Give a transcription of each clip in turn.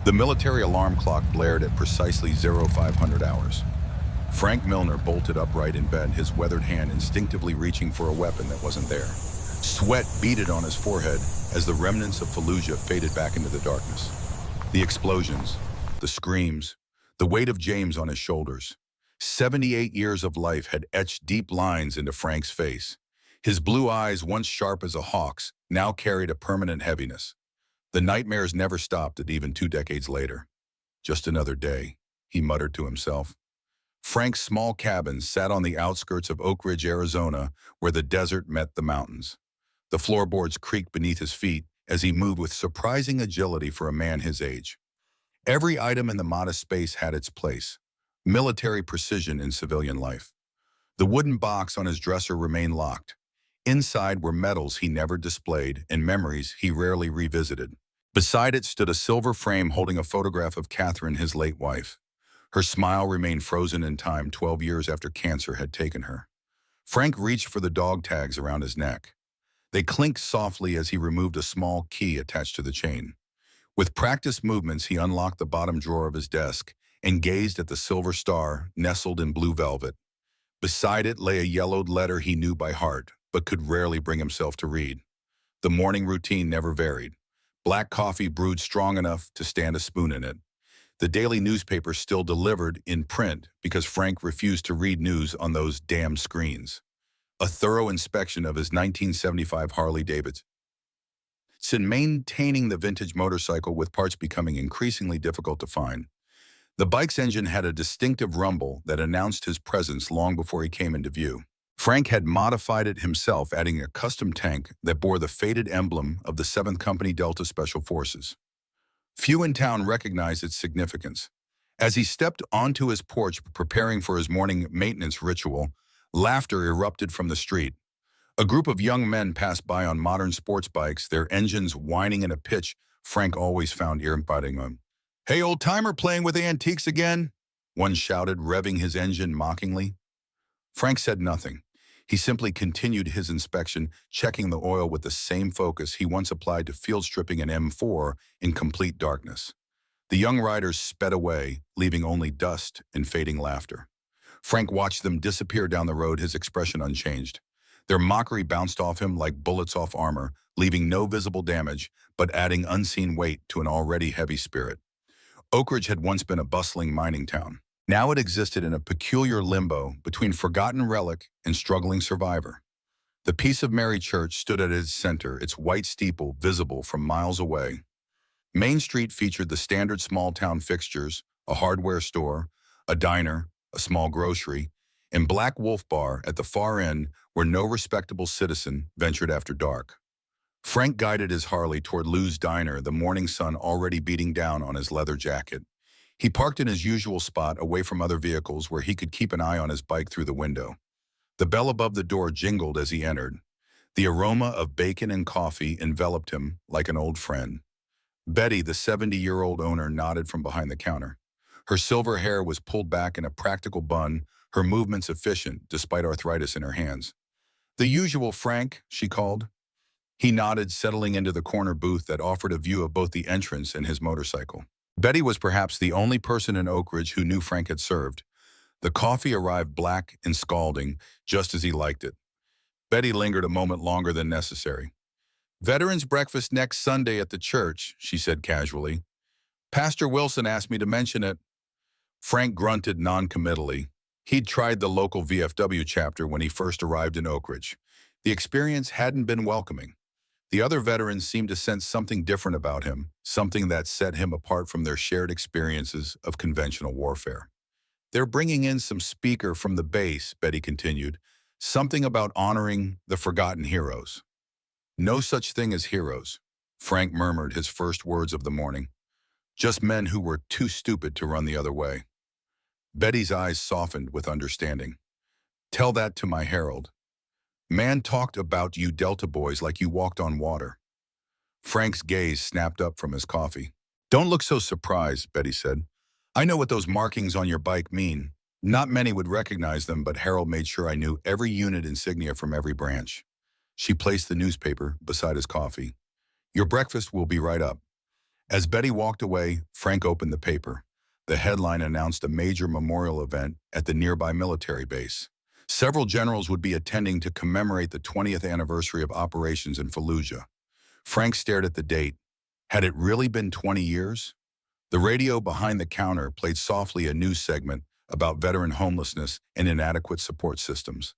The military alarm clock blared at precisely 0500 hours. Frank Milner bolted upright in bed, his weathered hand instinctively reaching for a weapon that wasn't there. Sweat beaded on his forehead as the remnants of Fallujah faded back into the darkness. The explosions, the screams, the weight of James on his shoulders. 78 years of life had etched deep lines into Frank's face. His blue eyes, once sharp as a hawk's, now carried a permanent heaviness. The nightmares never stopped at even 2 decades later. Just another day, he muttered to himself. Frank's small cabin sat on the outskirts of Oak Ridge, Arizona, where the desert met the mountains. The floorboards creaked beneath his feet as he moved with surprising agility for a man his age. Every item in the modest space had its place. Military precision in civilian life. The wooden box on his dresser remained locked. Inside were medals he never displayed and memories he rarely revisited. Beside it stood a silver frame holding a photograph of Catherine, his late wife. Her smile remained frozen in time 12 years after cancer had taken her. Frank reached for the dog tags around his neck. They clinked softly as he removed a small key attached to the chain. With practiced movements, he unlocked the bottom drawer of his desk and gazed at the silver star nestled in blue velvet. Beside it lay a yellowed letter he knew by heart, but could rarely bring himself to read. The morning routine never varied. Black coffee brewed strong enough to stand a spoon in it. The daily newspaper still delivered in print because Frank refused to read news on those damn screens. A thorough inspection of his 1975 Harley Davidson, maintaining the vintage motorcycle with parts becoming increasingly difficult to find. The bike's engine had a distinctive rumble that announced his presence long before he came into view. Frank had modified it himself, adding a custom tank that bore the faded emblem of the 7th Company Delta Special Forces. Few in town recognized its significance. As he stepped onto his porch preparing for his morning maintenance ritual, laughter erupted from the street. A group of young men passed by on modern sports bikes, their engines whining in a pitch Frank always found ear-biting on. "Hey, old-timer, playing with antiques again?" one shouted, revving his engine mockingly. Frank said nothing. He simply continued his inspection, checking the oil with the same focus he once applied to field stripping an M4 in complete darkness. The young riders sped away, leaving only dust and fading laughter. Frank watched them disappear down the road, his expression unchanged. Their mockery bounced off him like bullets off armor, leaving no visible damage, but adding unseen weight to an already heavy spirit. Oak Ridge had once been a bustling mining town. Now it existed in a peculiar limbo between forgotten relic and struggling survivor. The Peace of Mary Church stood at its center, its white steeple visible from miles away. Main Street featured the standard small-town fixtures, a hardware store, a diner, a small grocery, and Black Wolf Bar at the far end where no respectable citizen ventured after dark. Frank guided his Harley toward Lou's Diner, the morning sun already beating down on his leather jacket. He parked in his usual spot away from other vehicles where he could keep an eye on his bike through the window. The bell above the door jingled as he entered. The aroma of bacon and coffee enveloped him like an old friend. Betty, the 70-year-old owner, nodded from behind the counter. Her silver hair was pulled back in a practical bun, her movements efficient despite arthritis in her hands. "The usual, Frank," she called. He nodded, settling into the corner booth that offered a view of both the entrance and his motorcycle. Betty was perhaps the only person in Oak Ridge who knew Frank had served. The coffee arrived black and scalding, just as he liked it. Betty lingered a moment longer than necessary. "Veterans breakfast next Sunday at the church," she said casually. "Pastor Wilson asked me to mention it." Frank grunted non-committally. He'd tried the local VFW chapter when he first arrived in Oak Ridge. The experience hadn't been welcoming. The other veterans seemed to sense something different about him, something that set him apart from their shared experiences of conventional warfare. "They're bringing in some speaker from the base," Betty continued, "something about honoring the forgotten heroes." "No such thing as heroes," Frank murmured, his first words of the morning. "Just men who were too stupid to run the other way." Betty's eyes softened with understanding. "Tell that to my herald. Man talked about you Delta boys like you walked on water." Frank's gaze snapped up from his coffee. "Don't look so surprised," Betty said. "I know what those markings on your bike mean. Not many would recognize them, but Harold made sure I knew every unit insignia from every branch." She placed the newspaper beside his coffee. "Your breakfast will be right up." As Betty walked away, Frank opened the paper. The headline announced a major memorial event at the nearby military base. Several generals would be attending to commemorate the 20th anniversary of operations in Fallujah. Frank stared at the date. Had it really been 20 years? The radio behind the counter played softly a news segment about veteran homelessness and inadequate support systems.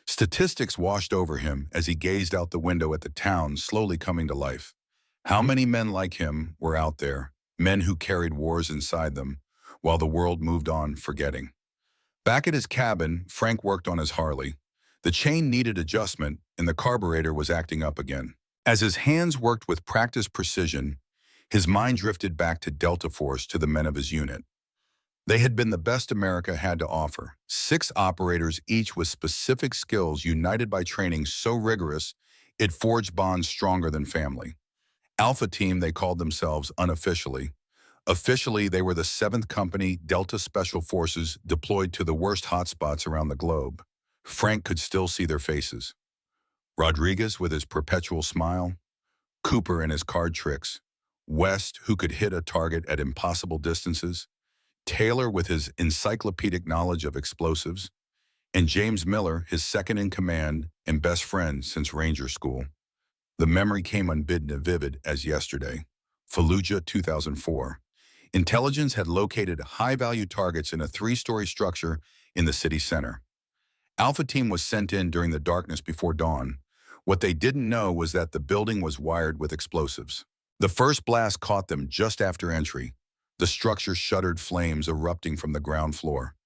Statistics washed over him as he gazed out the window at the town slowly coming to life. How many men like him were out there, men who carried wars inside them, while the world moved on forgetting? Back at his cabin, Frank worked on his Harley. The chain needed adjustment, and the carburetor was acting up again. As his hands worked with practiced precision, his mind drifted back to Delta Force, to the men of his unit. They had been the best America had to offer. 6 operators, each with specific skills, united by training so rigorous it forged bonds stronger than family. Alpha Team, they called themselves unofficially. Officially, they were the 7th Company, Delta Special Forces, deployed to the worst hotspots around the globe. Frank could still see their faces. Rodriguez with his perpetual smile, Cooper and his card tricks, West, who could hit a target at impossible distances, Taylor with his encyclopedic knowledge of explosives, and James Miller, his second in command and best friend since Ranger School. The memory came unbidden and vivid as yesterday. Fallujah, 2004. Intelligence had located high-value targets in a 3-story structure in the city center. Alpha Team was sent in during the darkness before dawn. What they didn't know was that the building was wired with explosives. The first blast caught them just after entry. The structure shuddered, flames erupting from the ground floor.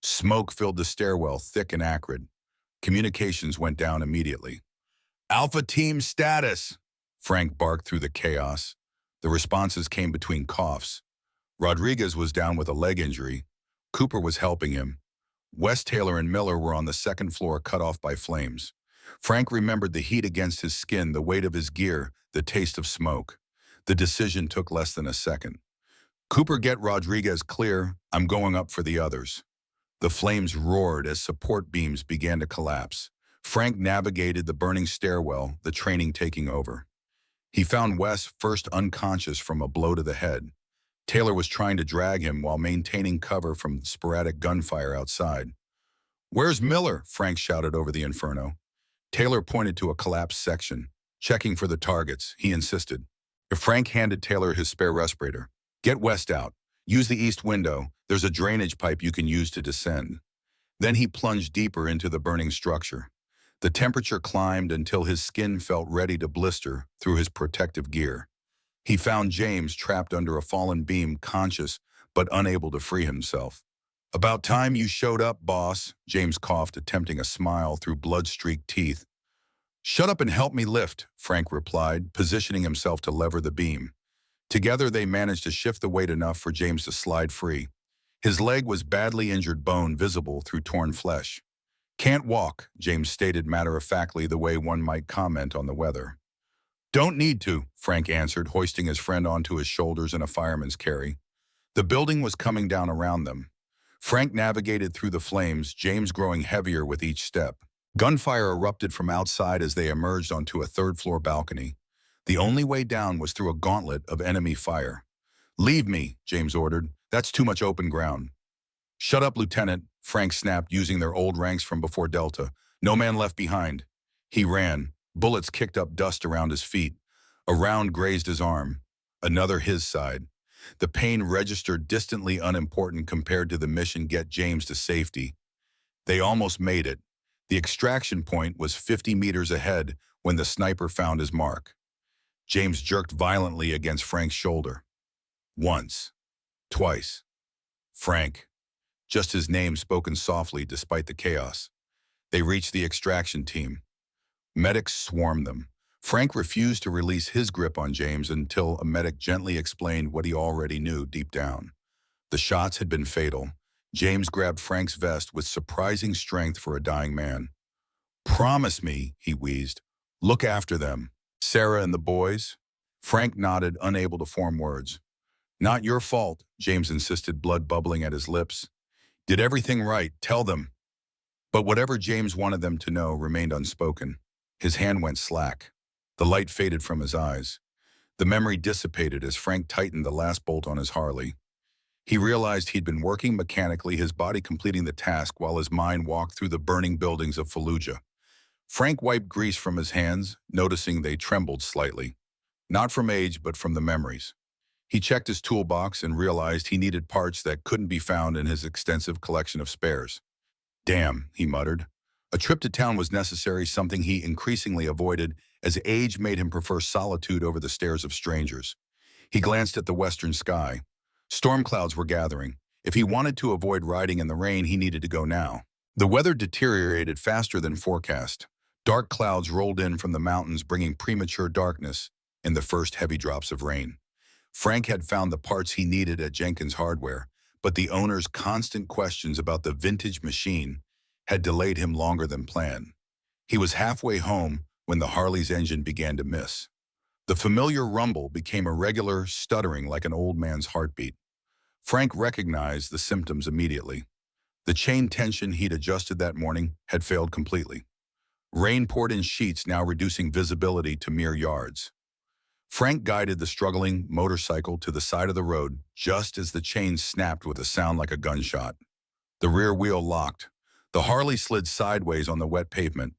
Smoke filled the stairwell, thick and acrid. Communications went down immediately. "Alpha Team status!" Frank barked through the chaos. The responses came between coughs. Rodriguez was down with a leg injury. Cooper was helping him. West, Taylor, and Miller were on the 2nd floor, cut off by flames. Frank remembered the heat against his skin, the weight of his gear, the taste of smoke. The decision took less than a second. "Cooper, get Rodriguez clear. I'm going up for the others." The flames roared as support beams began to collapse. Frank navigated the burning stairwell, the training taking over. He found West first unconscious from a blow to the head. Taylor was trying to drag him while maintaining cover from sporadic gunfire outside. "Where's Miller?" Frank shouted over the inferno. Taylor pointed to a collapsed section. "Checking for the targets," he insisted. Frank handed Taylor his spare respirator. "Get West out. Use the east window. There's a drainage pipe you can use to descend." Then he plunged deeper into the burning structure. The temperature climbed until his skin felt ready to blister through his protective gear. He found James trapped under a fallen beam, conscious but unable to free himself. "About time you showed up, boss," James coughed, attempting a smile through blood-streaked teeth. "Shut up and help me lift," Frank replied, positioning himself to lever the beam. Together they managed to shift the weight enough for James to slide free. His leg was badly injured, bone visible through torn flesh. "Can't walk," James stated matter-of-factly, the way one might comment on the weather. "Don't need to," Frank answered, hoisting his friend onto his shoulders in a fireman's carry. The building was coming down around them. Frank navigated through the flames, James growing heavier with each step. Gunfire erupted from outside as they emerged onto a 3rd-floor balcony. The only way down was through a gauntlet of enemy fire. "Leave me," James ordered. "That's too much open ground." "Shut up, Lieutenant," Frank snapped, using their old ranks from before Delta. "No man left behind." He ran. Bullets kicked up dust around his feet. A round grazed his arm. Another his side. The pain registered distantly unimportant compared to the mission: get James to safety. They almost made it. The extraction point was 50 meters ahead when the sniper found his mark. James jerked violently against Frank's shoulder. Once. Twice. Frank. Just his name spoken softly despite the chaos. They reached the extraction team. Medics swarmed them. Frank refused to release his grip on James until a medic gently explained what he already knew deep down. The shots had been fatal. James grabbed Frank's vest with surprising strength for a dying man. "Promise me," he wheezed. "Look after them. Sarah and the boys?" Frank nodded, unable to form words. "Not your fault," James insisted, blood bubbling at his lips. "Did everything right. Tell them." But whatever James wanted them to know remained unspoken. His hand went slack. The light faded from his eyes. The memory dissipated as Frank tightened the last bolt on his Harley. He realized he'd been working mechanically, his body completing the task while his mind walked through the burning buildings of Fallujah. Frank wiped grease from his hands, noticing they trembled slightly. Not from age, but from the memories. He checked his toolbox and realized he needed parts that couldn't be found in his extensive collection of spares. Damn, he muttered. A trip to town was necessary, something he increasingly avoided as age made him prefer solitude over the stares of strangers. He glanced at the western sky. Storm clouds were gathering. If he wanted to avoid riding in the rain, he needed to go now. The weather deteriorated faster than forecast. Dark clouds rolled in from the mountains, bringing premature darkness and the first heavy drops of rain. Frank had found the parts he needed at Jenkins Hardware, but the owner's constant questions about the vintage machine had delayed him longer than planned. He was halfway home when the Harley's engine began to miss. The familiar rumble became a regular stuttering like an old man's heartbeat. Frank recognized the symptoms immediately. The chain tension he'd adjusted that morning had failed completely. Rain poured in sheets, now reducing visibility to mere yards. Frank guided the struggling motorcycle to the side of the road just as the chain snapped with a sound like a gunshot. The rear wheel locked. The Harley slid sideways on the wet pavement.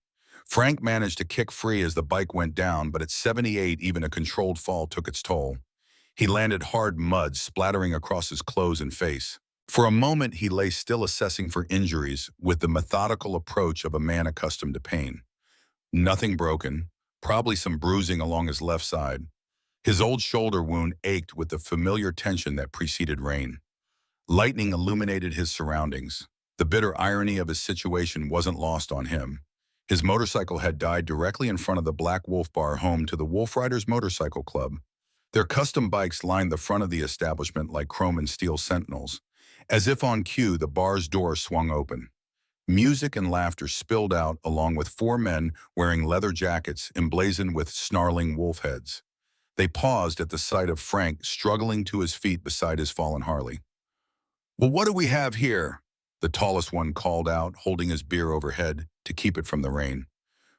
Frank managed to kick free as the bike went down, but at 78, even a controlled fall took its toll. He landed hard mud splattering across his clothes and face. For a moment, he lay still, assessing for injuries with the methodical approach of a man accustomed to pain. Nothing broken, probably some bruising along his left side. His old shoulder wound ached with the familiar tension that preceded rain. Lightning illuminated his surroundings. The bitter irony of his situation wasn't lost on him. His motorcycle had died directly in front of the Black Wolf Bar, home to the Wolf Riders Motorcycle Club. Their custom bikes lined the front of the establishment like chrome and steel sentinels. As if on cue, the bar's door swung open. Music and laughter spilled out, along with four men wearing leather jackets emblazoned with snarling wolf heads. They paused at the sight of Frank struggling to his feet beside his fallen Harley. "Well, what do we have here?" the tallest one called out, holding his beer overhead to keep it from the rain.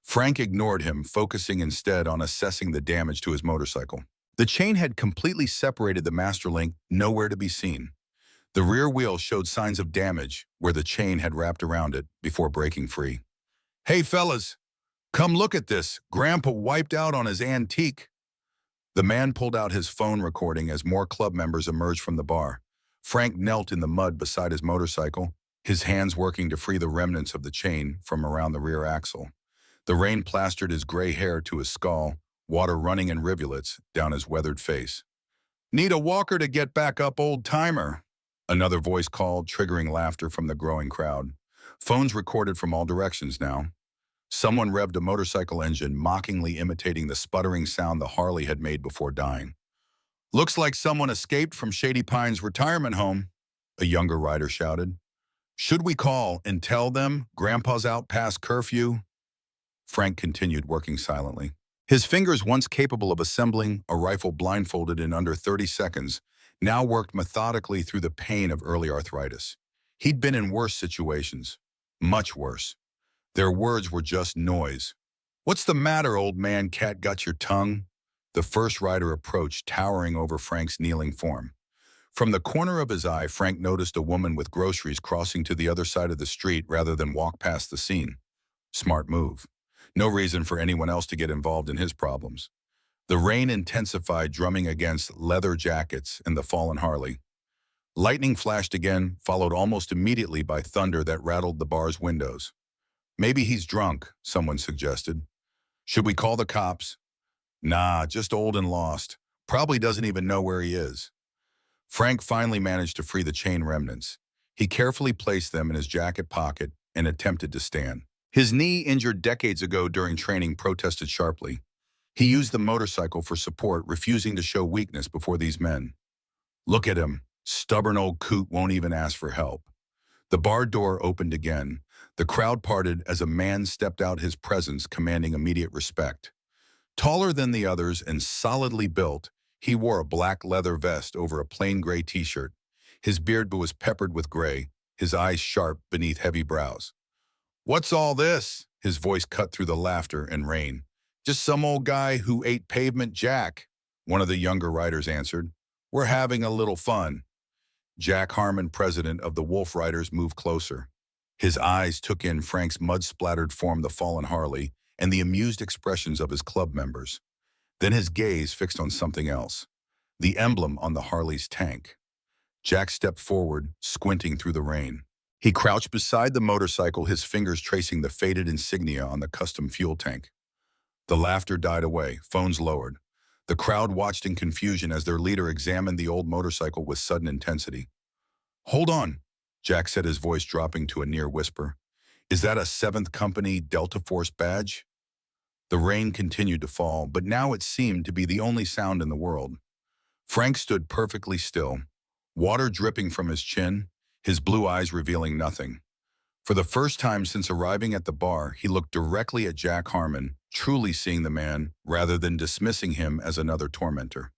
Frank ignored him, focusing instead on assessing the damage to his motorcycle. The chain had completely separated the master link, nowhere to be seen. The rear wheel showed signs of damage where the chain had wrapped around it before breaking free. "Hey, fellas, come look at this. Grandpa wiped out on his antique." The man pulled out his phone recording as more club members emerged from the bar. Frank knelt in the mud beside his motorcycle, his hands working to free the remnants of the chain from around the rear axle. The rain plastered his gray hair to his skull, water running in rivulets down his weathered face. "Need a walker to get back up, old timer," another voice called, triggering laughter from the growing crowd. Phones recorded from all directions now. Someone revved a motorcycle engine, mockingly imitating the sputtering sound the Harley had made before dying. "Looks like someone escaped from Shady Pines retirement home," a younger rider shouted. "Should we call and tell them Grandpa's out past curfew?" Frank continued working silently. His fingers, once capable of assembling a rifle blindfolded in under 30 seconds, now worked methodically through the pain of early arthritis. He'd been in worse situations, much worse. Their words were just noise. "What's the matter, old man? Cat got your tongue?" The first rider approached, towering over Frank's kneeling form. From the corner of his eye, Frank noticed a woman with groceries crossing to the other side of the street rather than walk past the scene. Smart move. No reason for anyone else to get involved in his problems. The rain intensified, drumming against leather jackets and the fallen Harley. Lightning flashed again, followed almost immediately by thunder that rattled the bar's windows. "Maybe he's drunk," someone suggested. "Should we call the cops?" "Nah, just old and lost. Probably doesn't even know where he is." Frank finally managed to free the chain remnants. He carefully placed them in his jacket pocket and attempted to stand. His knee, injured decades ago during training, protested sharply. He used the motorcycle for support, refusing to show weakness before these men. "Look at him. Stubborn old coot, won't even ask for help." The bar door opened again. The crowd parted as a man stepped out, his presence commanding immediate respect. Taller than the others and solidly built, he wore a black leather vest over a plain gray t-shirt. His beard was peppered with gray, his eyes sharp beneath heavy brows. "What's all this?" His voice cut through the laughter and rain. "Just some old guy who ate pavement jack." one of the younger riders answered. We're having a little fun. Jack Harmon, president of the Wolf Riders, moved closer. His eyes took in Frank's mud-splattered form, the fallen Harley, and the amused expressions of his club members. Then his gaze fixed on something else, the emblem on the Harley's tank. Jack stepped forward, squinting through the rain. He crouched beside the motorcycle, his fingers tracing the faded insignia on the custom fuel tank. The laughter died away, phones lowered. The crowd watched in confusion as their leader examined the old motorcycle with sudden intensity. Hold on, Jack said, his voice dropping to a near whisper. Is that a 7th Company Delta Force badge? The rain continued to fall, but now it seemed to be the only sound in the world. Frank stood perfectly still, water dripping from his chin, his blue eyes revealing nothing. For the first time since arriving at the bar, he looked directly at Jack Harmon, truly seeing the man rather than dismissing him as another tormentor.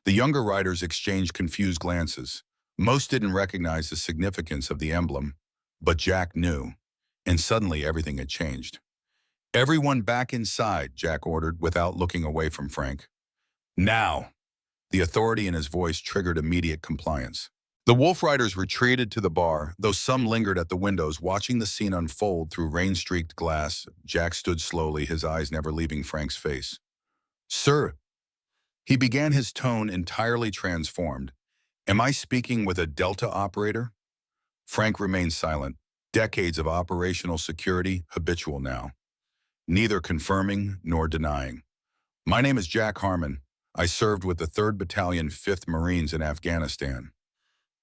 The younger riders exchanged confused glances. Most didn't recognize the significance of the emblem, but Jack knew, and suddenly everything had changed. Everyone back inside, Jack ordered without looking away from Frank. Now! The authority in his voice triggered immediate compliance. The Wolf Riders retreated to the bar, though some lingered at the windows watching the scene unfold through rain-streaked glass. Jack stood slowly, his eyes never leaving Frank's face. Sir, he began, his tone entirely transformed. Am I speaking with a Delta operator? Frank remained silent, decades of operational security habitual now, neither confirming nor denying. My name is Jack Harmon. I served with the 3rd Battalion, 5th Marines in Afghanistan.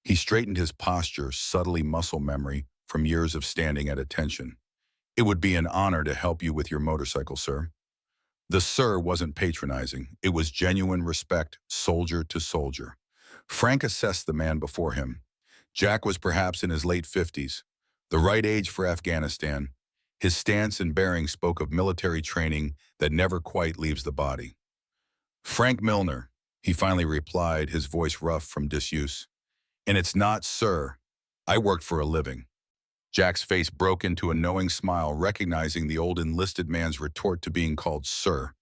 He straightened his posture, subtly muscle memory from years of standing at attention. It would be an honor to help you with your motorcycle, sir. The sir wasn't patronizing. It was genuine respect, soldier to soldier. Frank assessed the man before him. Jack was perhaps in his late 50s, the right age for Afghanistan. His stance and bearing spoke of military training that never quite leaves the body. Frank Milner, he finally replied, his voice rough from disuse. And it's not, sir. I worked for a living. Jack's face broke into a knowing smile, recognizing the old enlisted man's retort to being called sir.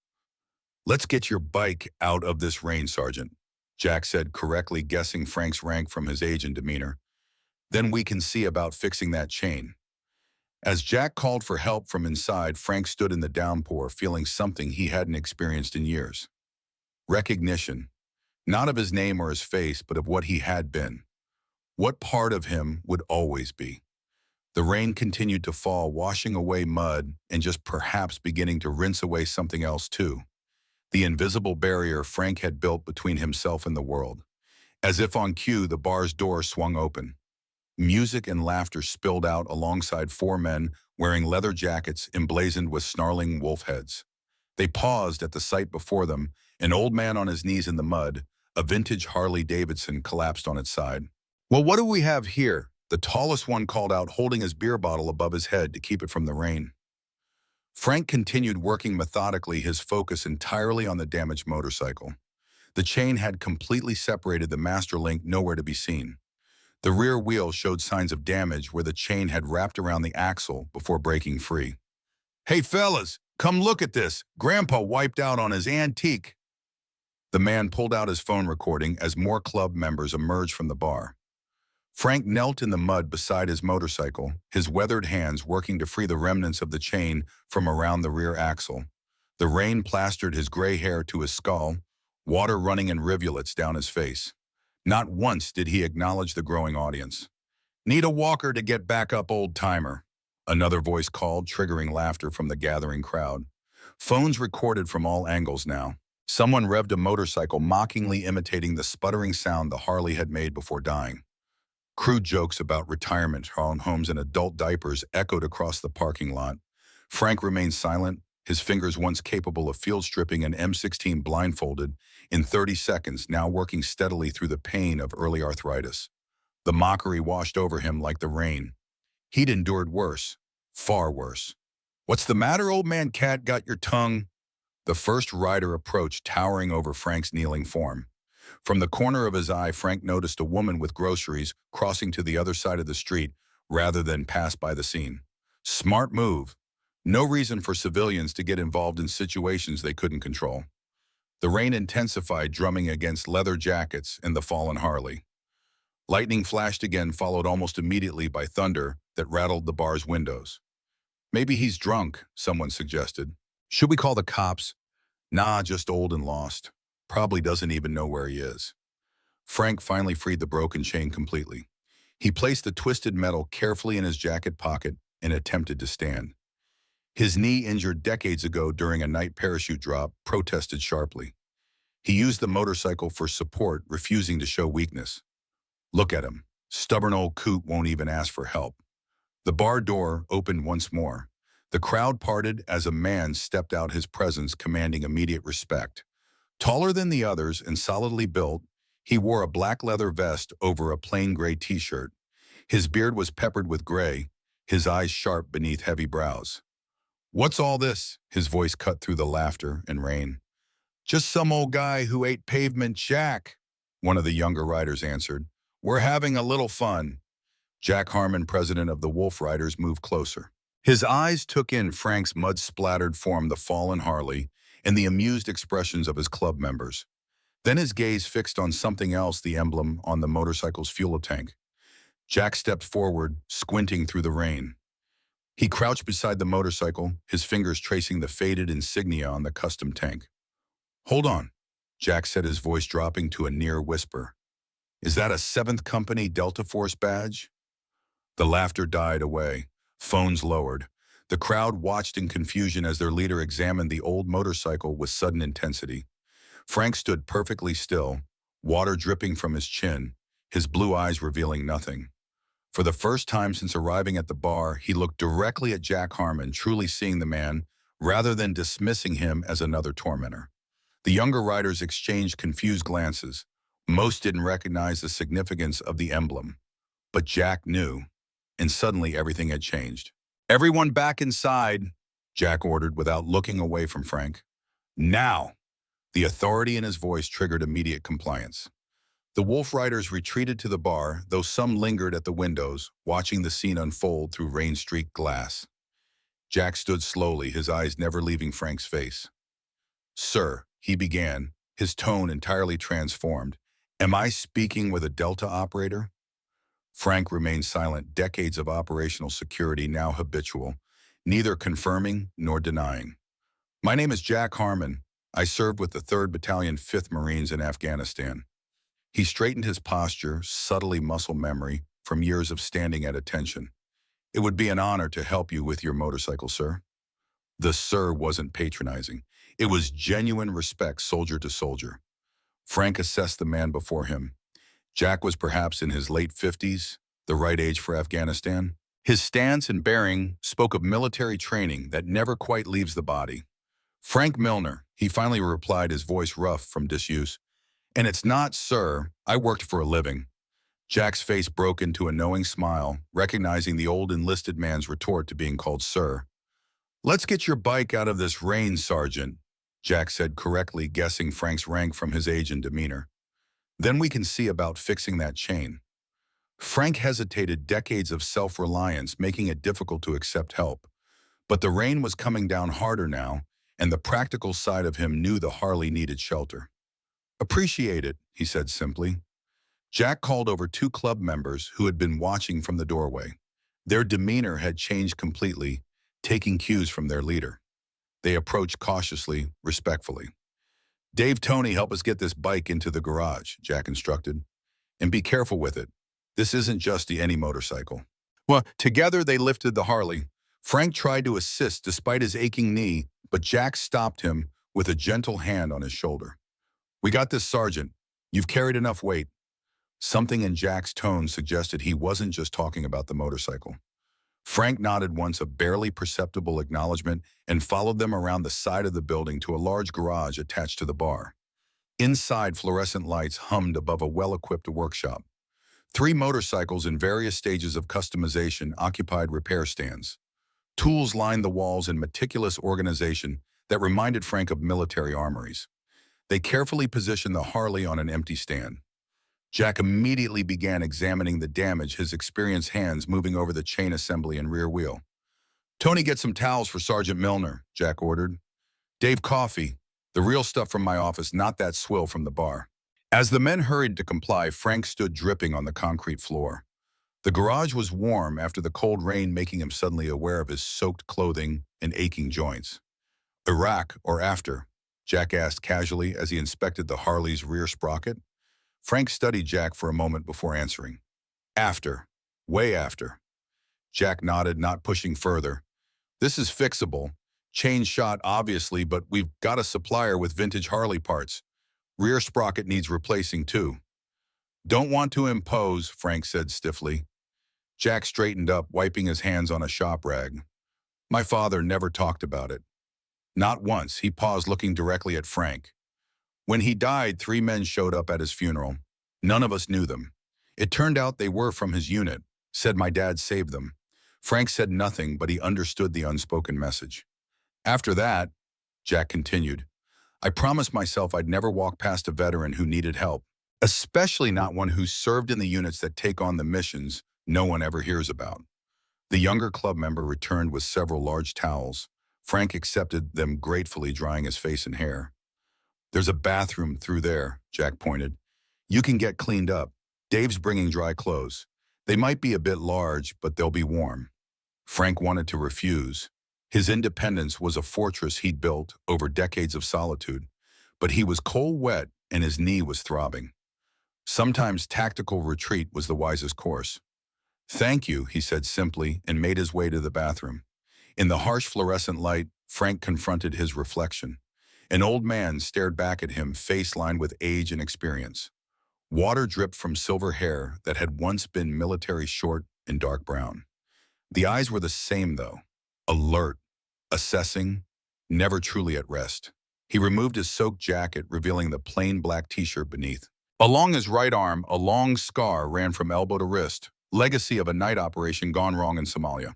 Let's get your bike out of this rain, Sergeant, Jack said, correctly guessing Frank's rank from his age and demeanor. Then we can see about fixing that chain. As Jack called for help from inside, Frank stood in the downpour, feeling something he hadn't experienced in years. Recognition, not of his name or his face, but of what he had been. What part of him would always be. The rain continued to fall, washing away mud and just perhaps beginning to rinse away something else too. The invisible barrier Frank had built between himself and the world. As if on cue, the bar's door swung open. Music and laughter spilled out alongside 4 men wearing leather jackets emblazoned with snarling wolf heads. They paused at the sight before them, an old man on his knees in the mud, a vintage Harley-Davidson collapsed on its side. Well, what do we have here? The tallest one called out, holding his beer bottle above his head to keep it from the rain. Frank continued working methodically, his focus entirely on the damaged motorcycle. The chain had completely separated the master link, nowhere to be seen. The rear wheel showed signs of damage where the chain had wrapped around the axle before breaking free. Hey fellas, come look at this. Grandpa wiped out on his antique. The man pulled out his phone recording as more club members emerged from the bar. Frank knelt in the mud beside his motorcycle, his weathered hands working to free the remnants of the chain from around the rear axle. The rain plastered his gray hair to his skull, water running in rivulets down his face. Not once did he acknowledge the growing audience. Need a walker to get back up, old-timer, another voice called, triggering laughter from the gathering crowd. Phones recorded from all angles now. Someone revved a motorcycle, mockingly imitating the sputtering sound the Harley had made before dying. Crude jokes about retirement homes and adult diapers echoed across the parking lot. Frank remained silent, his fingers once capable of field stripping an M16 blindfolded, in 30 seconds, now working steadily through the pain of early arthritis. The mockery washed over him like the rain. He'd endured worse, far worse. What's the matter, old man cat, got your tongue? The first rider approached, towering over Frank's kneeling form. From the corner of his eye, Frank noticed a woman with groceries crossing to the other side of the street rather than pass by the scene. Smart move. No reason for civilians to get involved in situations they couldn't control. The rain intensified, drumming against leather jackets and the fallen Harley. Lightning flashed again, followed almost immediately by thunder that rattled the bar's windows. Maybe he's drunk, someone suggested. Should we call the cops? Nah, just old and lost. Probably doesn't even know where he is. Frank finally freed the broken chain completely. He placed the twisted metal carefully in his jacket pocket and attempted to stand. His knee, injured decades ago during a night parachute drop, protested sharply. He used the motorcycle for support, refusing to show weakness. Look at him. Stubborn old coot won't even ask for help. The bar door opened once more. The crowd parted as a man stepped out, his presence commanding immediate respect. Taller than the others and solidly built, he wore a black leather vest over a plain gray t-shirt. His beard was peppered with gray, his eyes sharp beneath heavy brows. "What's all this?" His voice cut through the laughter and rain. "Just some old guy who ate pavement, Jack," one of the younger riders answered. "We're having a little fun." Jack Harmon, president of the Wolf Riders, moved closer. His eyes took in Frank's mud-splattered form, the fallen Harley, and the amused expressions of his club members. Then his gaze fixed on something else, the emblem on the motorcycle's fuel tank. Jack stepped forward, squinting through the rain. He crouched beside the motorcycle, his fingers tracing the faded insignia on the custom tank. "Hold on," Jack said, his voice dropping to a near whisper. "Is that a 7th Company Delta Force badge?" The laughter died away. Phones lowered. The crowd watched in confusion as their leader examined the old motorcycle with sudden intensity. Frank stood perfectly still, water dripping from his chin, his blue eyes revealing nothing. For the first time since arriving at the bar, he looked directly at Jack Harmon, truly seeing the man, rather than dismissing him as another tormentor. The younger riders exchanged confused glances. Most didn't recognize the significance of the emblem. But Jack knew, and suddenly everything had changed. "Everyone back inside," Jack ordered without looking away from Frank. "Now!" The authority in his voice triggered immediate compliance. The Wolf Riders retreated to the bar, though some lingered at the windows, watching the scene unfold through rain-streaked glass. Jack stood slowly, his eyes never leaving Frank's face. "Sir," he began, his tone entirely transformed. "Am I speaking with a Delta operator?" Frank remained silent, decades of operational security now habitual, neither confirming nor denying. "My name is Jack Harmon. I served with the 3rd Battalion, 5th Marines in Afghanistan." He straightened his posture, subtly muscle memory from years of standing at attention. "It would be an honor to help you with your motorcycle, sir." The "sir" wasn't patronizing. It was genuine respect, soldier to soldier. Frank assessed the man before him. Jack was perhaps in his late 50s, the right age for Afghanistan. His stance and bearing spoke of military training that never quite leaves the body. "Frank Milner," he finally replied, his voice rough from disuse. "And it's not, sir. I worked for a living." Jack's face broke into a knowing smile, recognizing the old enlisted man's retort to being called sir. "Let's get your bike out of this rain, Sergeant," Jack said, correctly guessing Frank's rank from his age and demeanor. "Then we can see about fixing that chain." Frank hesitated, decades of self-reliance making it difficult to accept help. But the rain was coming down harder now, and the practical side of him knew the Harley needed shelter. "Appreciate it," he said simply. Jack called over 2 club members who had been watching from the doorway. Their demeanor had changed completely, taking cues from their leader. They approached cautiously, respectfully. "Dave, Tony, help us get this bike into the garage," Jack instructed. "And be careful with it. This isn't just any motorcycle." Well, together they lifted the Harley. Frank tried to assist despite his aching knee, but Jack stopped him with a gentle hand on his shoulder. "We got this, Sergeant. You've carried enough weight." Something in Jack's tone suggested he wasn't just talking about the motorcycle. Frank nodded once, a barely perceptible acknowledgement, and followed them around the side of the building to a large garage attached to the bar. Inside, fluorescent lights hummed above a well-equipped workshop. 3 motorcycles in various stages of customization occupied repair stands. Tools lined the walls in meticulous organization that reminded Frank of military armories. They carefully positioned the Harley on an empty stand. Jack immediately began examining the damage, his experienced hands moving over the chain assembly and rear wheel. "Tony, get some towels for Sergeant Milner," Jack ordered. "Dave, coffee. The real stuff from my office, not that swill from the bar. As the men hurried to comply, Frank stood dripping on the concrete floor. The garage was warm after the cold rain, making him suddenly aware of his soaked clothing and aching joints. Iraq or after? Jack asked casually as he inspected the Harley's rear sprocket. Frank studied Jack for a moment before answering. After. Way after. Jack nodded, not pushing further. This is fixable. Chain shot, obviously, but we've got a supplier with vintage Harley parts. Rear sprocket needs replacing, too. Don't want to impose, Frank said stiffly. Jack straightened up, wiping his hands on a shop rag. My father never talked about it. Not once. He paused, looking directly at Frank. When he died, 3 men showed up at his funeral. None of us knew them. It turned out they were from his unit. Said my dad saved them. Frank said nothing, but he understood the unspoken message. After that, Jack continued, I promised myself I'd never walk past a veteran who needed help, especially not one who served in the units that take on the missions no one ever hears about. The younger club member returned with several large towels. Frank accepted them gratefully, drying his face and hair. There's a bathroom through there, Jack pointed. You can get cleaned up. Dave's bringing dry clothes. They might be a bit large, but they'll be warm. Frank wanted to refuse. His independence was a fortress he'd built over decades of solitude, but he was cold wet and his knee was throbbing. Sometimes tactical retreat was the wisest course. Thank you, he said simply, and made his way to the bathroom. In the harsh fluorescent light, Frank confronted his reflection. An old man stared back at him, face lined with age and experience. Water dripped from silver hair that had once been military short and dark brown. The eyes were the same, though. Alert, assessing, never truly at rest. He removed his soaked jacket, revealing the plain black t-shirt beneath. Along his right arm, a long scar ran from elbow to wrist, legacy of a night operation gone wrong in Somalia.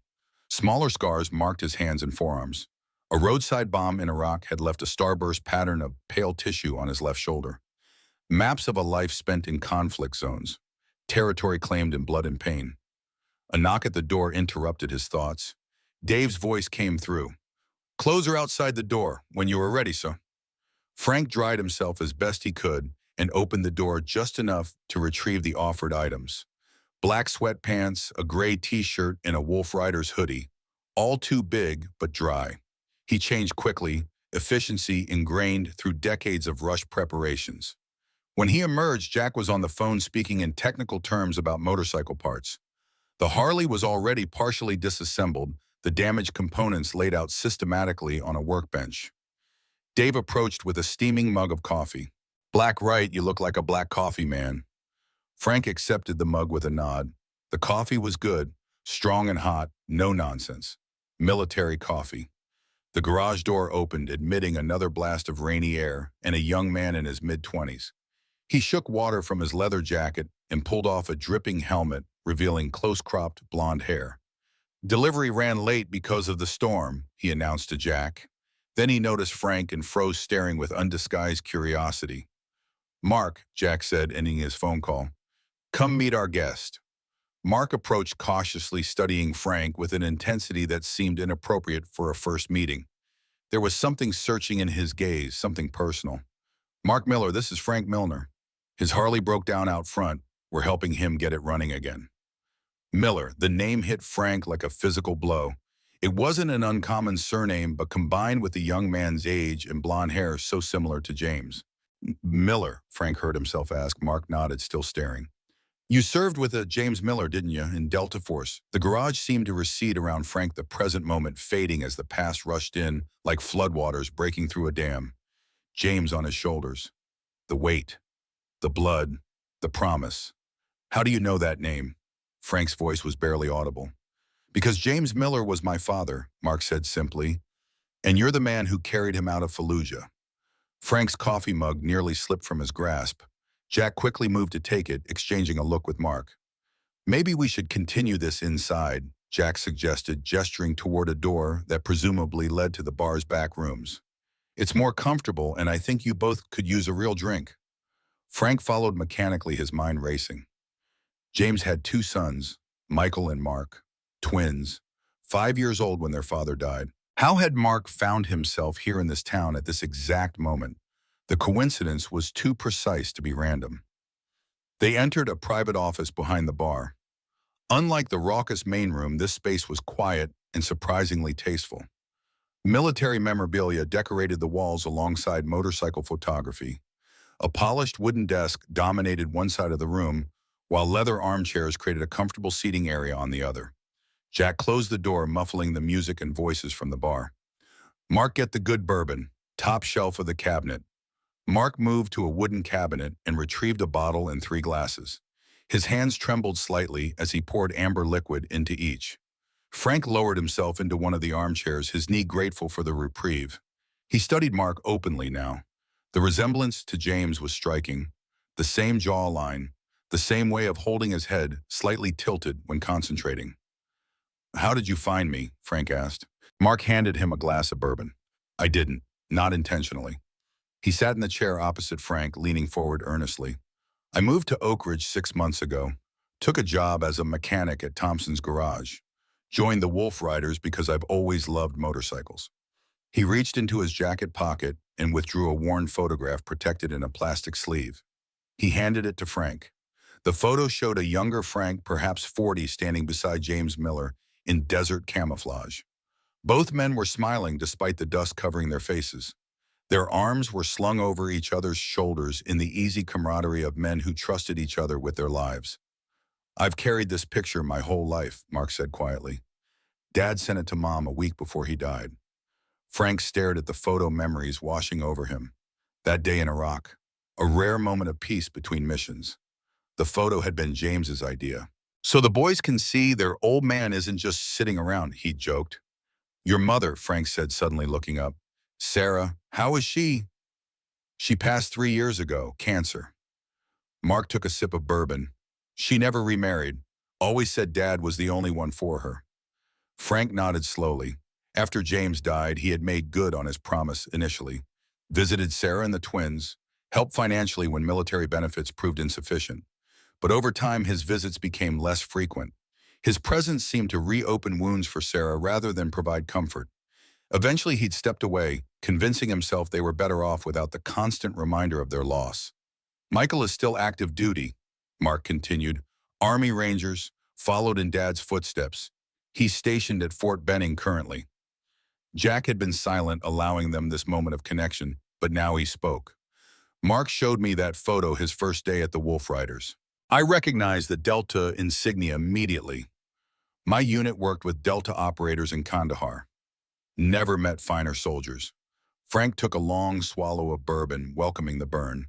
Smaller scars marked his hands and forearms. A roadside bomb in Iraq had left a starburst pattern of pale tissue on his left shoulder. Maps of a life spent in conflict zones, territory claimed in blood and pain. A knock at the door interrupted his thoughts. Dave's voice came through. Clothes are outside the door, when you are ready, sir. Frank dried himself as best he could and opened the door just enough to retrieve the offered items. Black sweatpants, a gray t-shirt, and a Wolf Rider's hoodie. All too big, but dry. He changed quickly, efficiency ingrained through decades of rushed preparations. When he emerged, Jack was on the phone speaking in technical terms about motorcycle parts. The Harley was already partially disassembled, the damaged components laid out systematically on a workbench. Dave approached with a steaming mug of coffee. Black right, you look like a black coffee man. Frank accepted the mug with a nod. The coffee was good, strong and hot, no nonsense. Military coffee. The garage door opened, admitting another blast of rainy air and a young man in his mid-20s. He shook water from his leather jacket and pulled off a dripping helmet, revealing close-cropped blonde hair. Delivery ran late because of the storm, he announced to Jack. Then he noticed Frank and froze, staring with undisguised curiosity. Mark, Jack said, ending his phone call. Come meet our guest. Mark approached cautiously, studying Frank with an intensity that seemed inappropriate for a first meeting. There was something searching in his gaze, something personal. Mark Miller, this is Frank Milner. His Harley broke down out front. We're helping him get it running again. Miller, the name hit Frank like a physical blow. It wasn't an uncommon surname, but combined with the young man's age and blonde hair so similar to James. Miller, Frank heard himself ask. Mark nodded, still staring. You served with a James Miller, didn't you, in Delta Force? The garage seemed to recede around Frank, the present moment fading as the past rushed in like floodwaters breaking through a dam. James on his shoulders. The weight. The blood. The promise. How do you know that name? Frank's voice was barely audible. Because James Miller was my father, Mark said simply, and you're the man who carried him out of Fallujah. Frank's coffee mug nearly slipped from his grasp. Jack quickly moved to take it, exchanging a look with Mark. Maybe we should continue this inside, Jack suggested, gesturing toward a door that presumably led to the bar's back rooms. It's more comfortable, and I think you both could use a real drink. Frank followed mechanically, his mind racing. James had 2 sons, Michael and Mark, twins, 5 years old when their father died. How had Mark found himself here in this town at this exact moment? The coincidence was too precise to be random. They entered a private office behind the bar. Unlike the raucous main room, this space was quiet and surprisingly tasteful. Military memorabilia decorated the walls alongside motorcycle photography. A polished wooden desk dominated one side of the room, while leather armchairs created a comfortable seating area on the other. Jack closed the door, muffling the music and voices from the bar. Mark, get the good bourbon, top shelf of the cabinet. Mark moved to a wooden cabinet and retrieved a bottle and 3 glasses. His hands trembled slightly as he poured amber liquid into each. Frank lowered himself into one of the armchairs, his knee grateful for the reprieve. He studied Mark openly now. The resemblance to James was striking. The same jawline, the same way of holding his head slightly tilted when concentrating. "How did you find me?" Frank asked. Mark handed him a glass of bourbon. "I didn't, not intentionally." He sat in the chair opposite Frank, leaning forward earnestly. "I moved to Oak Ridge 6 months ago, took a job as a mechanic at Thompson's garage, joined the Wolf Riders because I've always loved motorcycles." He reached into his jacket pocket and withdrew a worn photograph protected in a plastic sleeve. He handed it to Frank. The photo showed a younger Frank, perhaps 40, standing beside James Miller in desert camouflage. Both men were smiling despite the dust covering their faces. Their arms were slung over each other's shoulders in the easy camaraderie of men who trusted each other with their lives. "I've carried this picture my whole life," Mark said quietly. "Dad sent it to Mom a week before he died." Frank stared at the photo, memories washing over him. That day in Iraq, a rare moment of peace between missions. The photo had been James's idea. "So the boys can see their old man isn't just sitting around," he joked. "Your mother," Frank said, suddenly looking up. "Sarah, how is she?" "She passed 3 years ago, cancer." Mark took a sip of bourbon. "She never remarried. Always said Dad was the only one for her." Frank nodded slowly. After James died, he had made good on his promise initially. Visited Sarah and the twins, helped financially when military benefits proved insufficient. But over time, his visits became less frequent. His presence seemed to reopen wounds for Sarah rather than provide comfort. Eventually, he'd stepped away, convincing himself they were better off without the constant reminder of their loss. "Michael is still active duty," Mark continued. "Army Rangers, followed in Dad's footsteps. He's stationed at Fort Benning currently." Jack had been silent, allowing them this moment of connection, but now he spoke. "Mark showed me that photo his first day at the Wolf Riders. I recognized the Delta insignia immediately. My unit worked with Delta operators in Kandahar. Never met finer soldiers." Frank took a long swallow of bourbon, welcoming the burn.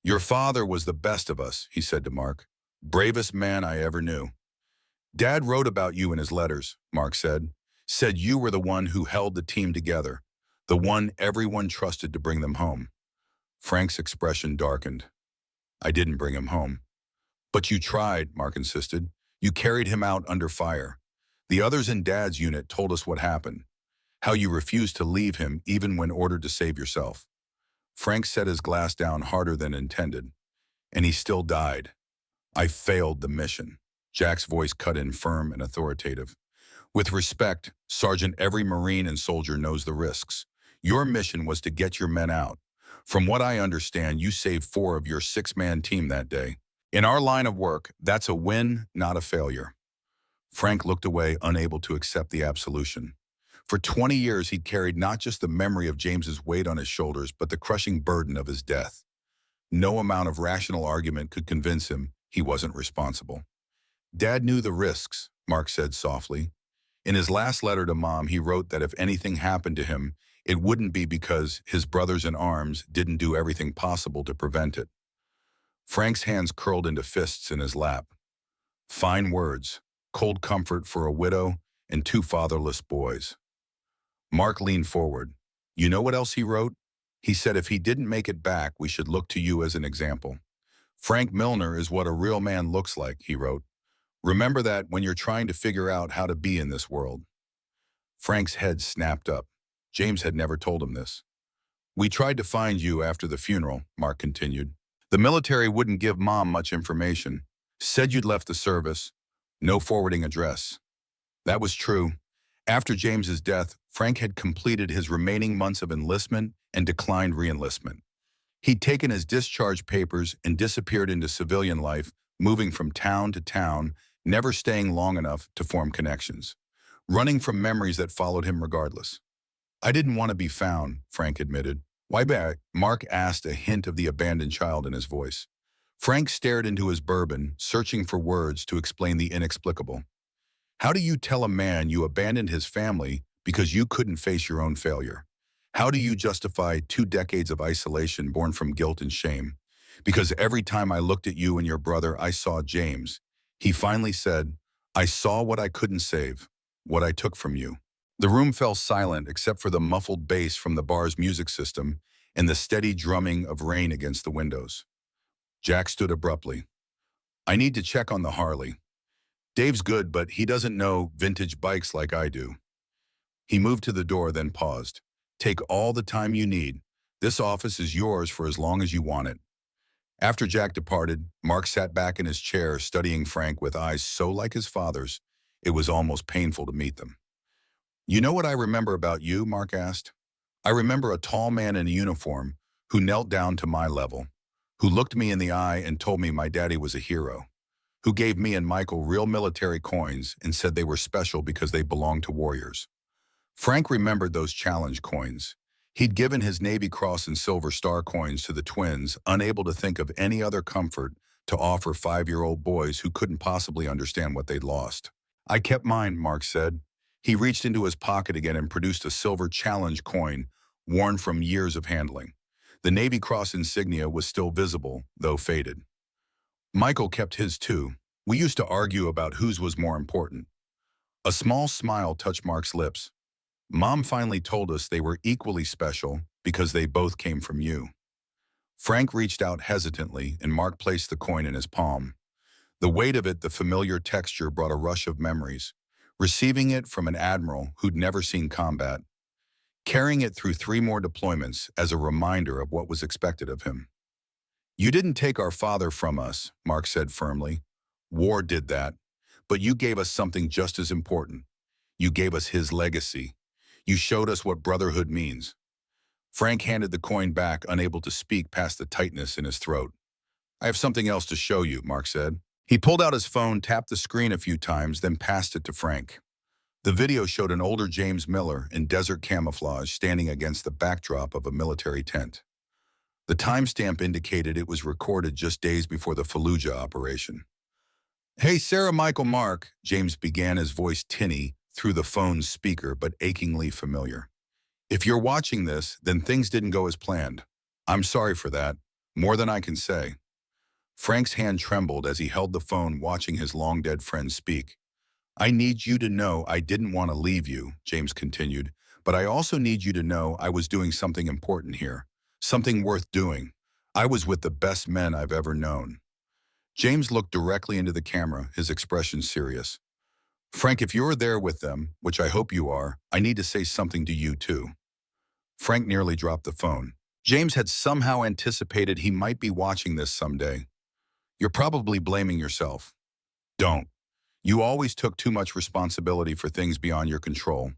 "Your father was the best of us," he said to Mark. "Bravest man I ever knew." "Dad wrote about you in his letters," Mark said. "Said you were the one who held the team together, the one everyone trusted to bring them home." Frank's expression darkened. "I didn't bring him home." "But you tried," Mark insisted. "You carried him out under fire. The others in Dad's unit told us what happened. How you refused to leave him even when ordered to save yourself." Frank set his glass down harder than intended. "And he still died. I failed the mission." Jack's voice cut in firm and authoritative. "With respect, Sergeant, every Marine and soldier knows the risks. Your mission was to get your men out. From what I understand, you saved 4 of your 6-man team that day. In our line of work, that's a win, not a failure." Frank looked away, unable to accept the absolution. For 20 years, he'd carried not just the memory of James's weight on his shoulders, but the crushing burden of his death. No amount of rational argument could convince him he wasn't responsible. "Dad knew the risks," Mark said softly. In his last letter to Mom, he wrote that if anything happened to him, it wouldn't be because his brothers in arms didn't do everything possible to prevent it. Frank's hands curled into fists in his lap. Fine words, cold comfort for a widow and 2 fatherless boys. Mark leaned forward. "You know what else he wrote? He said if he didn't make it back, we should look to you as an example. Frank Milner is what a real man looks like," he wrote. "Remember that when you're trying to figure out how to be in this world." Frank's head snapped up. James had never told him this. "We tried to find you after the funeral," Mark continued. "The military wouldn't give Mom much information. Said you'd left the service. No forwarding address. That was true. After James's death, Frank had completed his remaining months of enlistment and declined reenlistment. He'd taken his discharge papers and disappeared into civilian life, moving from town to town, never staying long enough to form connections, running from memories that followed him regardless. I didn't want to be found, Frank admitted. Why back? Mark asked, a hint of the abandoned child in his voice. Frank stared into his bourbon, searching for words to explain the inexplicable. How do you tell a man you abandoned his family because you couldn't face your own failure? How do you justify 2 decades of isolation born from guilt and shame? Because every time I looked at you and your brother, I saw James. He finally said, I saw what I couldn't save, what I took from you. The room fell silent except for the muffled bass from the bar's music system and the steady drumming of rain against the windows. Jack stood abruptly. I need to check on the Harley. Dave's good, but he doesn't know vintage bikes like I do. He moved to the door, then paused. Take all the time you need. This office is yours for as long as you want it. After Jack departed, Mark sat back in his chair, studying Frank with eyes so like his father's, it was almost painful to meet them. You know what I remember about you? Mark asked. I remember a tall man in a uniform who knelt down to my level, who looked me in the eye and told me my daddy was a hero, who gave me and Michael real military coins and said they were special because they belonged to warriors. Frank remembered those challenge coins. He'd given his Navy Cross and Silver Star coins to the twins, unable to think of any other comfort to offer 5-year-old boys who couldn't possibly understand what they'd lost. I kept mine, Mark said. He reached into his pocket again and produced a silver challenge coin, worn from years of handling. The Navy Cross insignia was still visible, though faded. Michael kept his too. We used to argue about whose was more important. A small smile touched Mark's lips. Mom finally told us they were equally special because they both came from you. Frank reached out hesitantly and Mark placed the coin in his palm. The weight of it, the familiar texture, brought a rush of memories. Receiving it from an admiral who'd never seen combat. Carrying it through 3 more deployments as a reminder of what was expected of him. You didn't take our father from us, Mark said firmly. War did that. But you gave us something just as important. You gave us his legacy. You showed us what brotherhood means. Frank handed the coin back, unable to speak past the tightness in his throat. I have something else to show you, Mark said. He pulled out his phone, tapped the screen a few times, then passed it to Frank. The video showed an older James Miller in desert camouflage standing against the backdrop of a military tent. The timestamp indicated it was recorded just days before the Fallujah operation. Hey, Sarah, Michael, Mark, James began, his voice tinny through the phone's speaker but achingly familiar. If you're watching this, then things didn't go as planned. I'm sorry for that, more than I can say. Frank's hand trembled as he held the phone, watching his long-dead friend speak. I need you to know I didn't want to leave you, James continued, but I also need you to know I was doing something important here, something worth doing. I was with the best men I've ever known. James looked directly into the camera, his expression serious. Frank, if you're there with them, which I hope you are, I need to say something to you too. Frank nearly dropped the phone. James had somehow anticipated he might be watching this someday. You're probably blaming yourself. Don't. You always took too much responsibility for things beyond your control.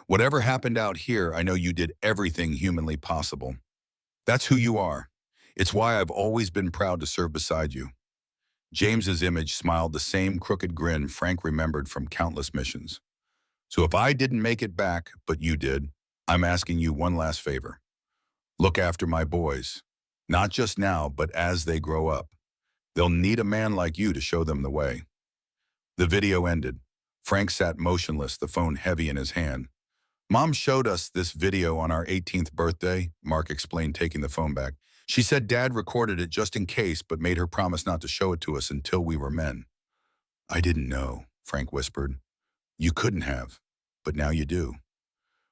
Whatever happened out here, I know you did everything humanly possible. That's who you are. It's why I've always been proud to serve beside you. James's image smiled, the same crooked grin Frank remembered from countless missions. So if I didn't make it back, but you did, I'm asking you one last favor. Look after my boys. Not just now, but as they grow up. They'll need a man like you to show them the way. The video ended. Frank sat motionless, the phone heavy in his hand. Mom showed us this video on our 18th birthday, Mark explained, taking the phone back. She said Dad recorded it just in case, but made her promise not to show it to us until we were men. I didn't know, Frank whispered. You couldn't have, but now you do.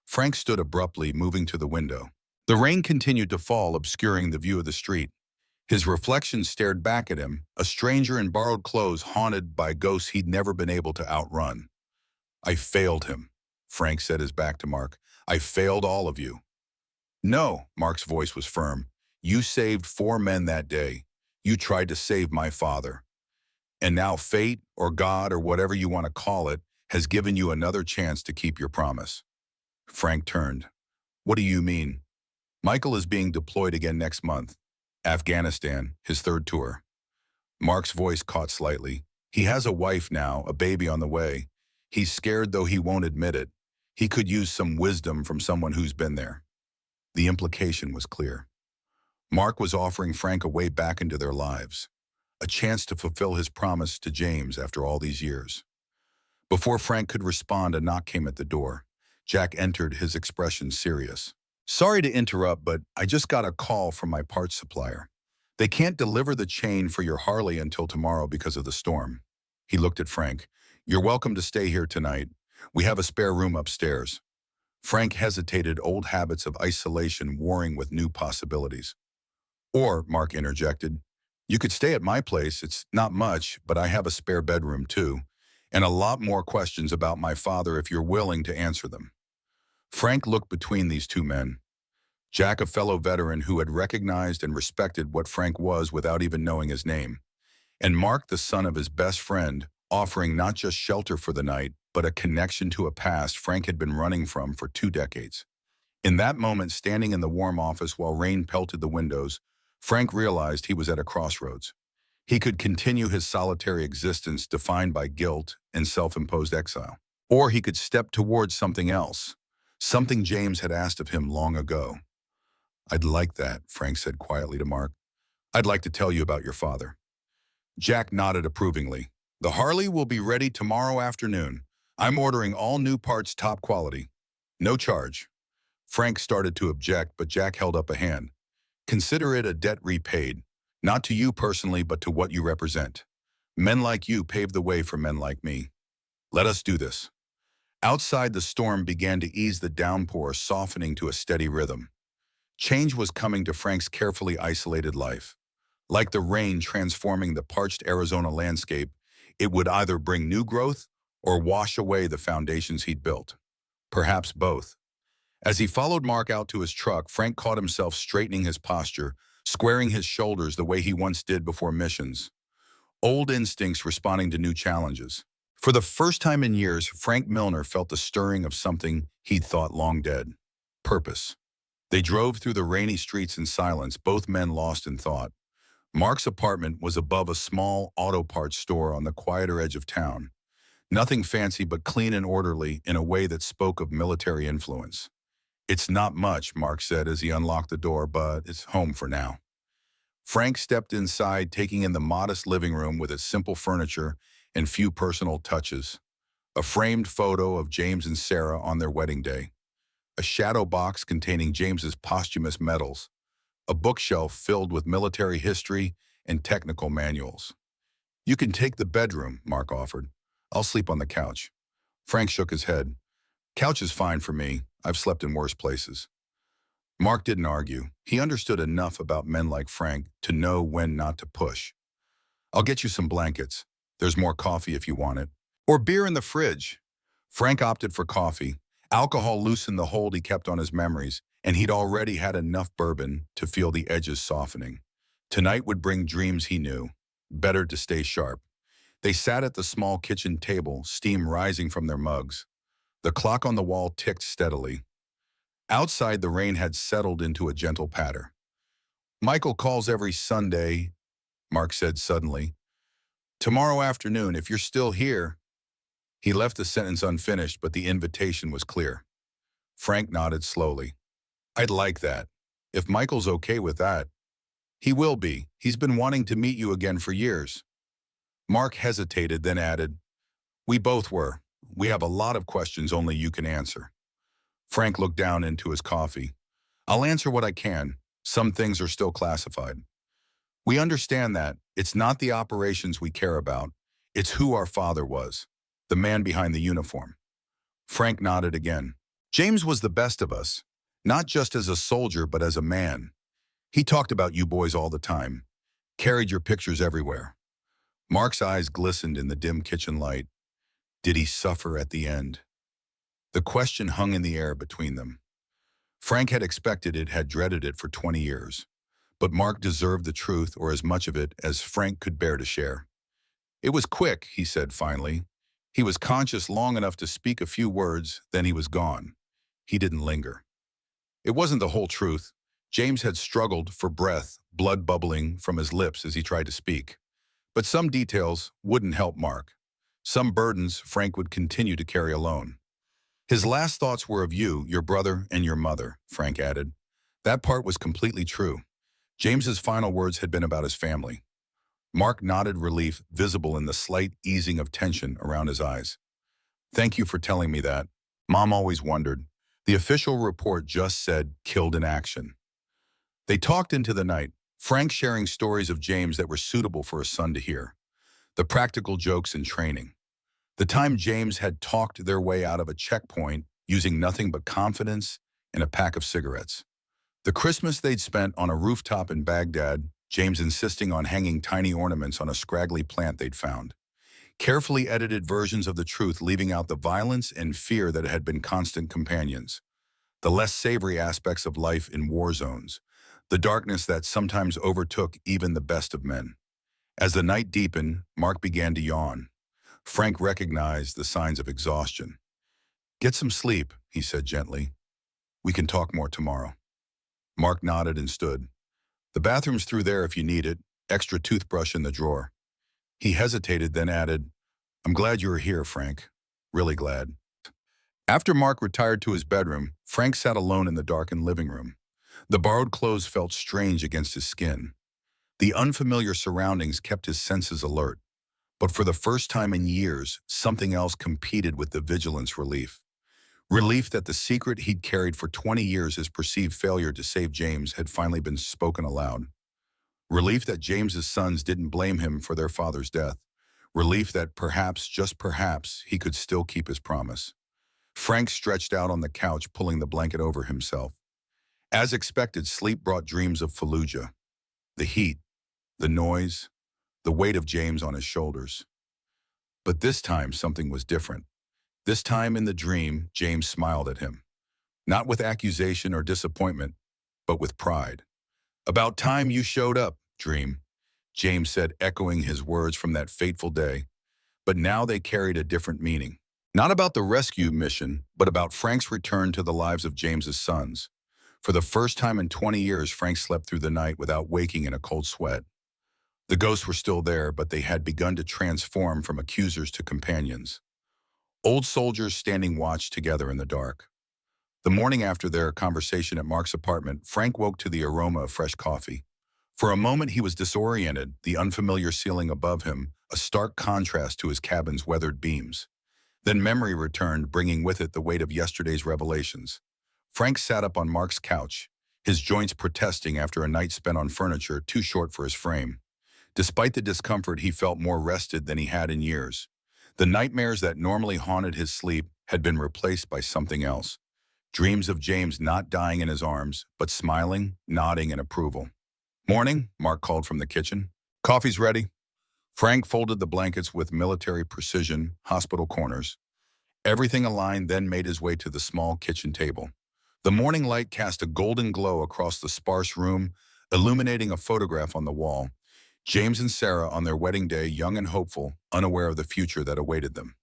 Frank stood abruptly, moving to the window. The rain continued to fall, obscuring the view of the street. His reflection stared back at him, a stranger in borrowed clothes haunted by ghosts he'd never been able to outrun. I failed him, Frank said, his back to Mark. I failed all of you. No, Mark's voice was firm. You saved 4 men that day. You tried to save my father. And now fate, or God, or whatever you want to call it, has given you another chance to keep your promise. Frank turned. What do you mean? Michael is being deployed again next month. Afghanistan, his third tour. Mark's voice caught slightly. He has a wife now, a baby on the way. He's scared, though he won't admit it. He could use some wisdom from someone who's been there. The implication was clear. Mark was offering Frank a way back into their lives, a chance to fulfill his promise to James after all these years. Before Frank could respond, a knock came at the door. Jack entered, his expression serious. Sorry to interrupt, but I just got a call from my parts supplier. They can't deliver the chain for your Harley until tomorrow because of the storm. He looked at Frank. You're welcome to stay here tonight. We have a spare room upstairs. Frank hesitated, old habits of isolation warring with new possibilities. Or, Mark interjected, you could stay at my place. It's not much, but I have a spare bedroom too, and a lot more questions about my father if you're willing to answer them. Frank looked between these two men. Jack, a fellow veteran who had recognized and respected what Frank was without even knowing his name, and Mark, the son of his best friend, offering not just shelter for the night, but a connection to a past Frank had been running from for 2 decades. In that moment, standing in the warm office while rain pelted the windows, Frank realized he was at a crossroads. He could continue his solitary existence defined by guilt and self-imposed exile. Or he could step towards something else, something James had asked of him long ago. I'd like that, Frank said quietly to Mark. I'd like to tell you about your father. Jack nodded approvingly. The Harley will be ready tomorrow afternoon. I'm ordering all new parts, top quality. No charge. Frank started to object, but Jack held up a hand. Consider it a debt repaid, not to you personally, but to what you represent. Men like you paved the way for men like me. Let us do this. Outside, the storm began to ease, the downpour softening to a steady rhythm. Change was coming to Frank's carefully isolated life. Like the rain transforming the parched Arizona landscape, it would either bring new growth or wash away the foundations he'd built. Perhaps both. As he followed Mark out to his truck, Frank caught himself straightening his posture, squaring his shoulders the way he once did before missions. Old instincts responding to new challenges. For the first time in years, Frank Milner felt the stirring of something he'd thought long dead. Purpose. They drove through the rainy streets in silence, both men lost in thought. Mark's apartment was above a small auto parts store on the quieter edge of town. Nothing fancy, but clean and orderly in a way that spoke of military influence. It's not much, Mark said as he unlocked the door, but it's home for now. Frank stepped inside, taking in the modest living room with its simple furniture and few personal touches. A framed photo of James and Sarah on their wedding day. A shadow box containing James's posthumous medals. A bookshelf filled with military history and technical manuals. You can take the bedroom, Mark offered. I'll sleep on the couch. Frank shook his head. Couch is fine for me. I've slept in worse places. Mark didn't argue. He understood enough about men like Frank to know when not to push. I'll get you some blankets. There's more coffee if you want it. Or beer in the fridge. Frank opted for coffee. Alcohol loosened the hold he kept on his memories, and he'd already had enough bourbon to feel the edges softening. Tonight would bring dreams he knew. Better to stay sharp. They sat at the small kitchen table, steam rising from their mugs. The clock on the wall ticked steadily. Outside, the rain had settled into a gentle patter. Michael calls every Sunday, Mark said suddenly. Tomorrow afternoon, if you're still here. He left the sentence unfinished, but the invitation was clear. Frank nodded slowly. I'd like that. If Michael's okay with that. He will be. He's been wanting to meet you again for years. Mark hesitated, then added, we both were. We have a lot of questions only you can answer. Frank looked down into his coffee. I'll answer what I can. Some things are still classified. We understand that. It's not the operations we care about. It's who our father was. The man behind the uniform. Frank nodded again. James was the best of us. Not just as a soldier, but as a man. He talked about you boys all the time. Carried your pictures everywhere. Mark's eyes glistened in the dim kitchen light. Did he suffer at the end? The question hung in the air between them. Frank had expected it, had dreaded it for 20 years. But Mark deserved the truth, or as much of it as Frank could bear to share. It was quick, he said finally. He was conscious long enough to speak a few words, then he was gone. He didn't linger. It wasn't the whole truth. James had struggled for breath, blood bubbling from his lips as he tried to speak. But some details wouldn't help Mark. Some burdens Frank would continue to carry alone. His last thoughts were of you, your brother, and your mother, Frank added. That part was completely true. James's final words had been about his family. Mark nodded, relief visible in the slight easing of tension around his eyes. Thank you for telling me that. Mom always wondered. The official report just said killed in action. They talked into the night, Frank sharing stories of James that were suitable for a son to hear. The practical jokes in training. The time James had talked their way out of a checkpoint using nothing but confidence and a pack of cigarettes. The Christmas they'd spent on a rooftop in Baghdad, James insisting on hanging tiny ornaments on a scraggly plant they'd found. Carefully edited versions of the truth, leaving out the violence and fear that had been constant companions. The less savory aspects of life in war zones. The darkness that sometimes overtook even the best of men. As the night deepened, Mark began to yawn. Frank recognized the signs of exhaustion. Get some sleep, he said gently. We can talk more tomorrow. Mark nodded and stood. The bathroom's through there if you need it, extra toothbrush in the drawer. He hesitated, then added, I'm glad you were here, Frank. Really glad. After Mark retired to his bedroom, Frank sat alone in the darkened living room. The borrowed clothes felt strange against his skin. The unfamiliar surroundings kept his senses alert. But for the first time in years, something else competed with the vigilance relief. Relief that the secret he'd carried for 20 years, his perceived failure to save James, had finally been spoken aloud. Relief that James's sons didn't blame him for their father's death. Relief that perhaps, just perhaps, he could still keep his promise. Frank stretched out on the couch, pulling the blanket over himself. As expected, sleep brought dreams of Fallujah. The heat, the noise, the weight of James on his shoulders. But this time, something was different. This time in the dream, James smiled at him. Not with accusation or disappointment, but with pride. About time you showed up, dream, James said, echoing his words from that fateful day. But now they carried a different meaning. Not about the rescue mission, but about Frank's return to the lives of James's sons. For the first time in 20 years, Frank slept through the night without waking in a cold sweat. The ghosts were still there, but they had begun to transform from accusers to companions. Old soldiers standing watch together in the dark. The morning after their conversation at Mark's apartment, Frank woke to the aroma of fresh coffee. For a moment he was disoriented, the unfamiliar ceiling above him, a stark contrast to his cabin's weathered beams. Then memory returned, bringing with it the weight of yesterday's revelations. Frank sat up on Mark's couch, his joints protesting after a night spent on furniture too short for his frame. Despite the discomfort, he felt more rested than he had in years. The nightmares that normally haunted his sleep had been replaced by something else. Dreams of James not dying in his arms, but smiling, nodding in approval. Morning, Mark called from the kitchen. Coffee's ready. Frank folded the blankets with military precision, hospital corners. Everything aligned, then made his way to the small kitchen table. The morning light cast a golden glow across the sparse room, illuminating a photograph on the wall. James and Sarah on their wedding day, young and hopeful, unaware of the future that awaited them.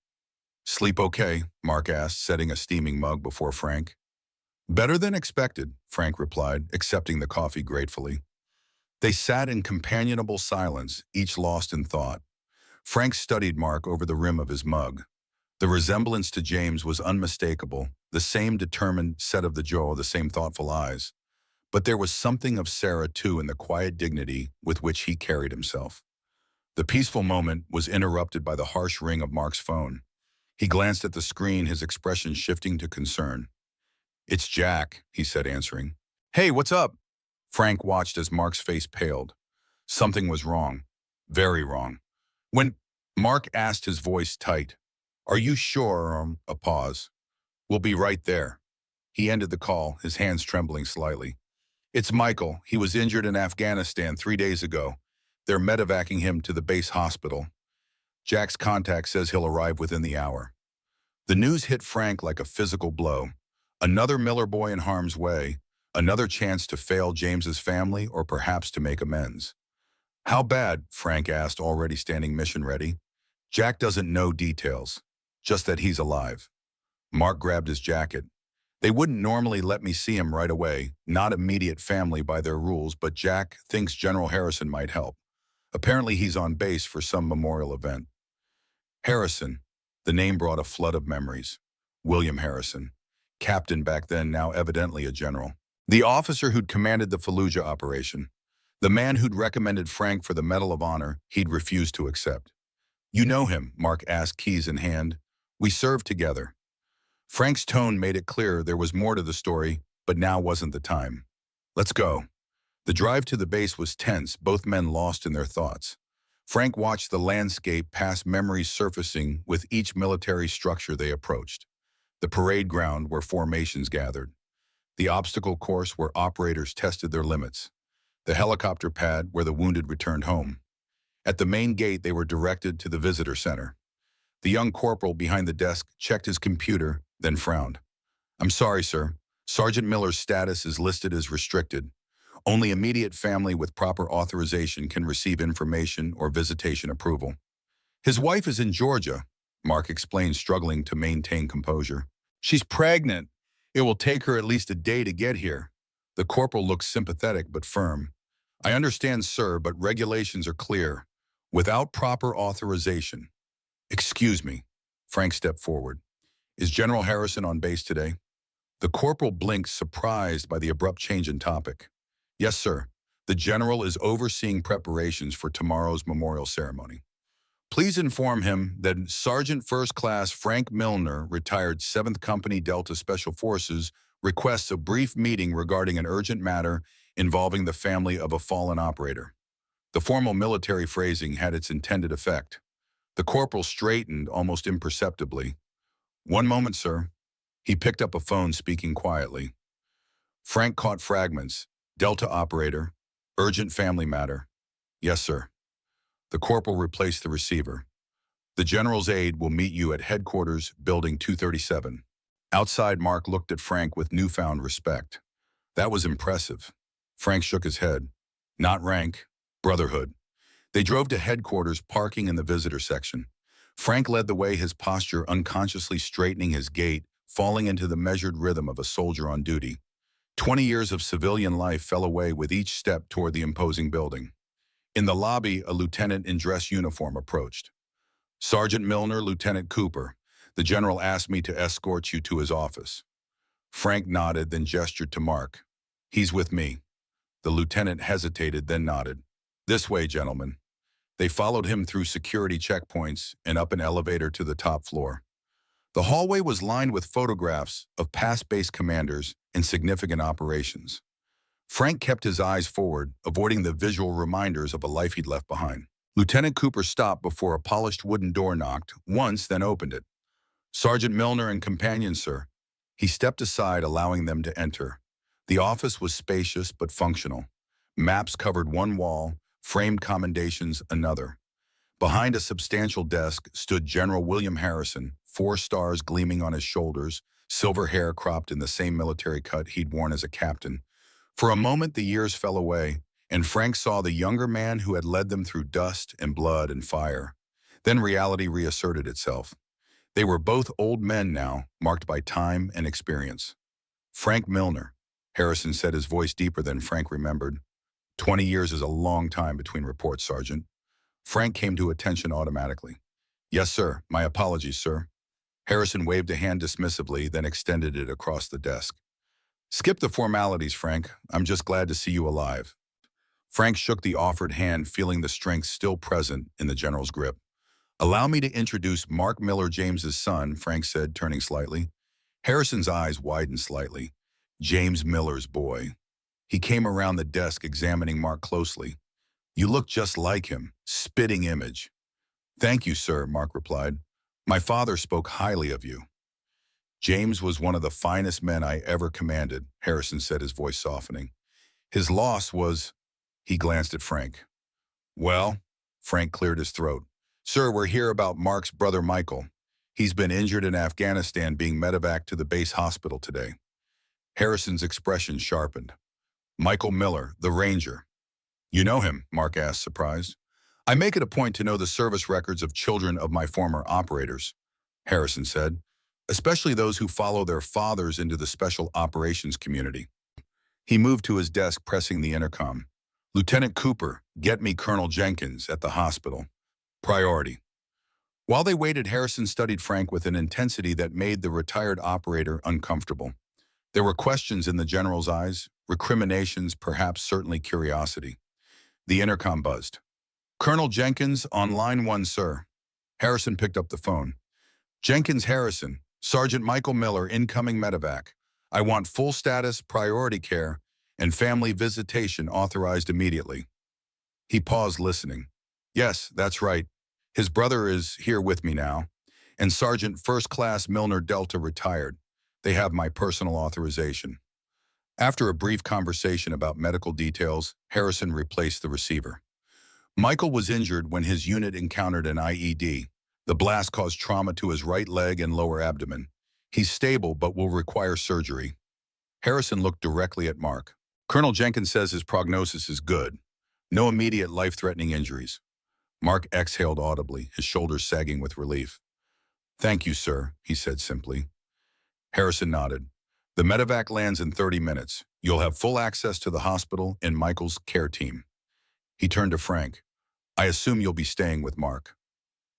Sleep okay? Mark asked, setting a steaming mug before Frank. Better than expected, Frank replied, accepting the coffee gratefully. They sat in companionable silence, each lost in thought. Frank studied Mark over the rim of his mug. The resemblance to James was unmistakable, the same determined set of the jaw, the same thoughtful eyes. But there was something of Sarah, too, in the quiet dignity with which he carried himself. The peaceful moment was interrupted by the harsh ring of Mark's phone. He glanced at the screen, his expression shifting to concern. It's Jack, he said, answering. Hey, what's up? Frank watched as Mark's face paled. Something was wrong. Very wrong. When Mark asked, his voice tight, Are you sure? A pause. We'll be right there. He ended the call, his hands trembling slightly. It's Michael. He was injured in Afghanistan 3 days ago. They're medevacing him to the base hospital. Jack's contact says he'll arrive within the hour. The news hit Frank like a physical blow. Another Miller boy in harm's way, another chance to fail James's family or perhaps to make amends. How bad? Frank asked, already standing mission ready. Jack doesn't know details. just that he's alive. Mark grabbed his jacket. They wouldn't normally let me see him right away, not immediate family by their rules, but Jack thinks General Harrison might help. Apparently he's on base for some memorial event. Harrison. The name brought a flood of memories. William Harrison. Captain back then, now evidently a general. The officer who'd commanded the Fallujah operation. The man who'd recommended Frank for the Medal of Honor he'd refused to accept. You know him, Mark asked, keys in hand. We served together. Frank's tone made it clear there was more to the story, but now wasn't the time. Let's go. The drive to the base was tense, both men lost in their thoughts. Frank watched the landscape past memories surfacing with each military structure they approached. The parade ground where formations gathered. The obstacle course where operators tested their limits. The helicopter pad where the wounded returned home. At the main gate, they were directed to the visitor center. The young corporal behind the desk checked his computer, then frowned. I'm sorry, sir. Sergeant Miller's status is listed as restricted. Only immediate family with proper authorization can receive information or visitation approval. His wife is in Georgia, Mark explained, struggling to maintain composure. She's pregnant. It will take her at least a day to get here. The corporal looked sympathetic but firm. I understand, sir, but regulations are clear. Without proper authorization. Excuse me. Frank stepped forward. Is General Harrison on base today? The corporal blinked, surprised by the abrupt change in topic. Yes, sir. The general is overseeing preparations for tomorrow's memorial ceremony. Please inform him that Sergeant First Class Frank Milner, retired 7th Company Delta Special Forces, requests a brief meeting regarding an urgent matter involving the family of a fallen operator. The formal military phrasing had its intended effect. The corporal straightened almost imperceptibly. One moment, sir. He picked up a phone, speaking quietly. Frank caught fragments. Delta operator. Urgent family matter. Yes, sir. The corporal replaced the receiver. The general's aide will meet you at headquarters, building 237. Outside, Mark looked at Frank with newfound respect. That was impressive. Frank shook his head. Not rank. Brotherhood. They drove to headquarters, parking in the visitor section. Frank led the way, his posture unconsciously straightening, his gait falling into the measured rhythm of a soldier on duty. 20 years of civilian life fell away with each step toward the imposing building. In the lobby, a lieutenant in dress uniform approached. Sergeant Milner, Lieutenant Cooper. The general asked me to escort you to his office. Frank nodded, then gestured to Mark. He's with me. The lieutenant hesitated, then nodded. This way, gentlemen. They followed him through security checkpoints and up an elevator to the top floor. The hallway was lined with photographs of past base commanders and significant operations. Frank kept his eyes forward, avoiding the visual reminders of a life he'd left behind. Lieutenant Cooper stopped before a polished wooden door, knocked once, then opened it. Sergeant Milner and companion, sir. He stepped aside, allowing them to enter. The office was spacious but functional. Maps covered one wall, framed commendations another. Behind a substantial desk stood General William Harrison, 4 stars gleaming on his shoulders, silver hair cropped in the same military cut he'd worn as a captain. For a moment, the years fell away, and Frank saw the younger man who had led them through dust and blood and fire. Then reality reasserted itself. They were both old men now, marked by time and experience. Frank Milner, Harrison said, his voice deeper than Frank remembered. 20 years is a long time between reports, Sergeant. Frank came to attention automatically. Yes, sir. My apologies, sir. Harrison waved a hand dismissively, then extended it across the desk. Skip the formalities, Frank. I'm just glad to see you alive. Frank shook the offered hand, feeling the strength still present in the general's grip. Allow me to introduce Mark Miller, James's son, Frank said, turning slightly. Harrison's eyes widened slightly. James Miller's boy. He came around the desk, examining Mark closely. You look just like him. Spitting image. Thank you, sir, Mark replied. My father spoke highly of you. James was one of the finest men I ever commanded, Harrison said, his voice softening. His loss was... He glanced at Frank. Well, Frank cleared his throat. Sir, we're here about Mark's brother Michael. He's been injured in Afghanistan, being medevaced to the base hospital today. Harrison's expression sharpened. Michael Miller, the Ranger. You know him? Mark asked, surprised. I make it a point to know the service records of children of my former operators. Harrison said, especially those who follow their fathers into the special operations community. He moved to his desk, pressing the intercom. Lieutenant Cooper, get me Colonel Jenkins at the hospital. Priority. While they waited, Harrison studied Frank with an intensity that made the retired operator uncomfortable. There were questions in the general's eyes, recriminations, perhaps certainly curiosity. The intercom buzzed. Colonel Jenkins, on line 1, sir. Harrison picked up the phone. Jenkins Harrison, Sergeant Michael Miller, incoming medevac. I want full status, priority care, and family visitation authorized immediately. He paused, listening. Yes, that's right. His brother is here with me now, and Sergeant First Class Milner Delta retired. They have my personal authorization. After a brief conversation about medical details, Harrison replaced the receiver. Michael was injured when his unit encountered an IED. The blast caused trauma to his right leg and lower abdomen. He's stable but will require surgery. Harrison looked directly at Mark. Colonel Jenkins says his prognosis is good. No immediate life-threatening injuries. Mark exhaled audibly, his shoulders sagging with relief. Thank you, sir, he said simply. Harrison nodded. The medevac lands in 30 minutes. You'll have full access to the hospital and Michael's care team. He turned to Frank. I assume you'll be staying with Mark.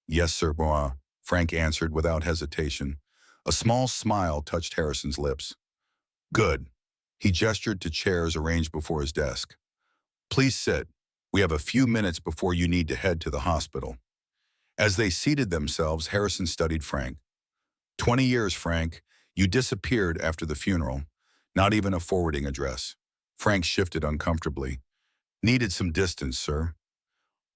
Yes, sir, moi, Frank answered without hesitation. A small smile touched Harrison's lips. Good. He gestured to chairs arranged before his desk. Please sit. We have a few minutes before you need to head to the hospital. As they seated themselves, Harrison studied Frank. 20 years, Frank. You disappeared after the funeral. Not even a forwarding address. Frank shifted uncomfortably. Needed some distance, sir.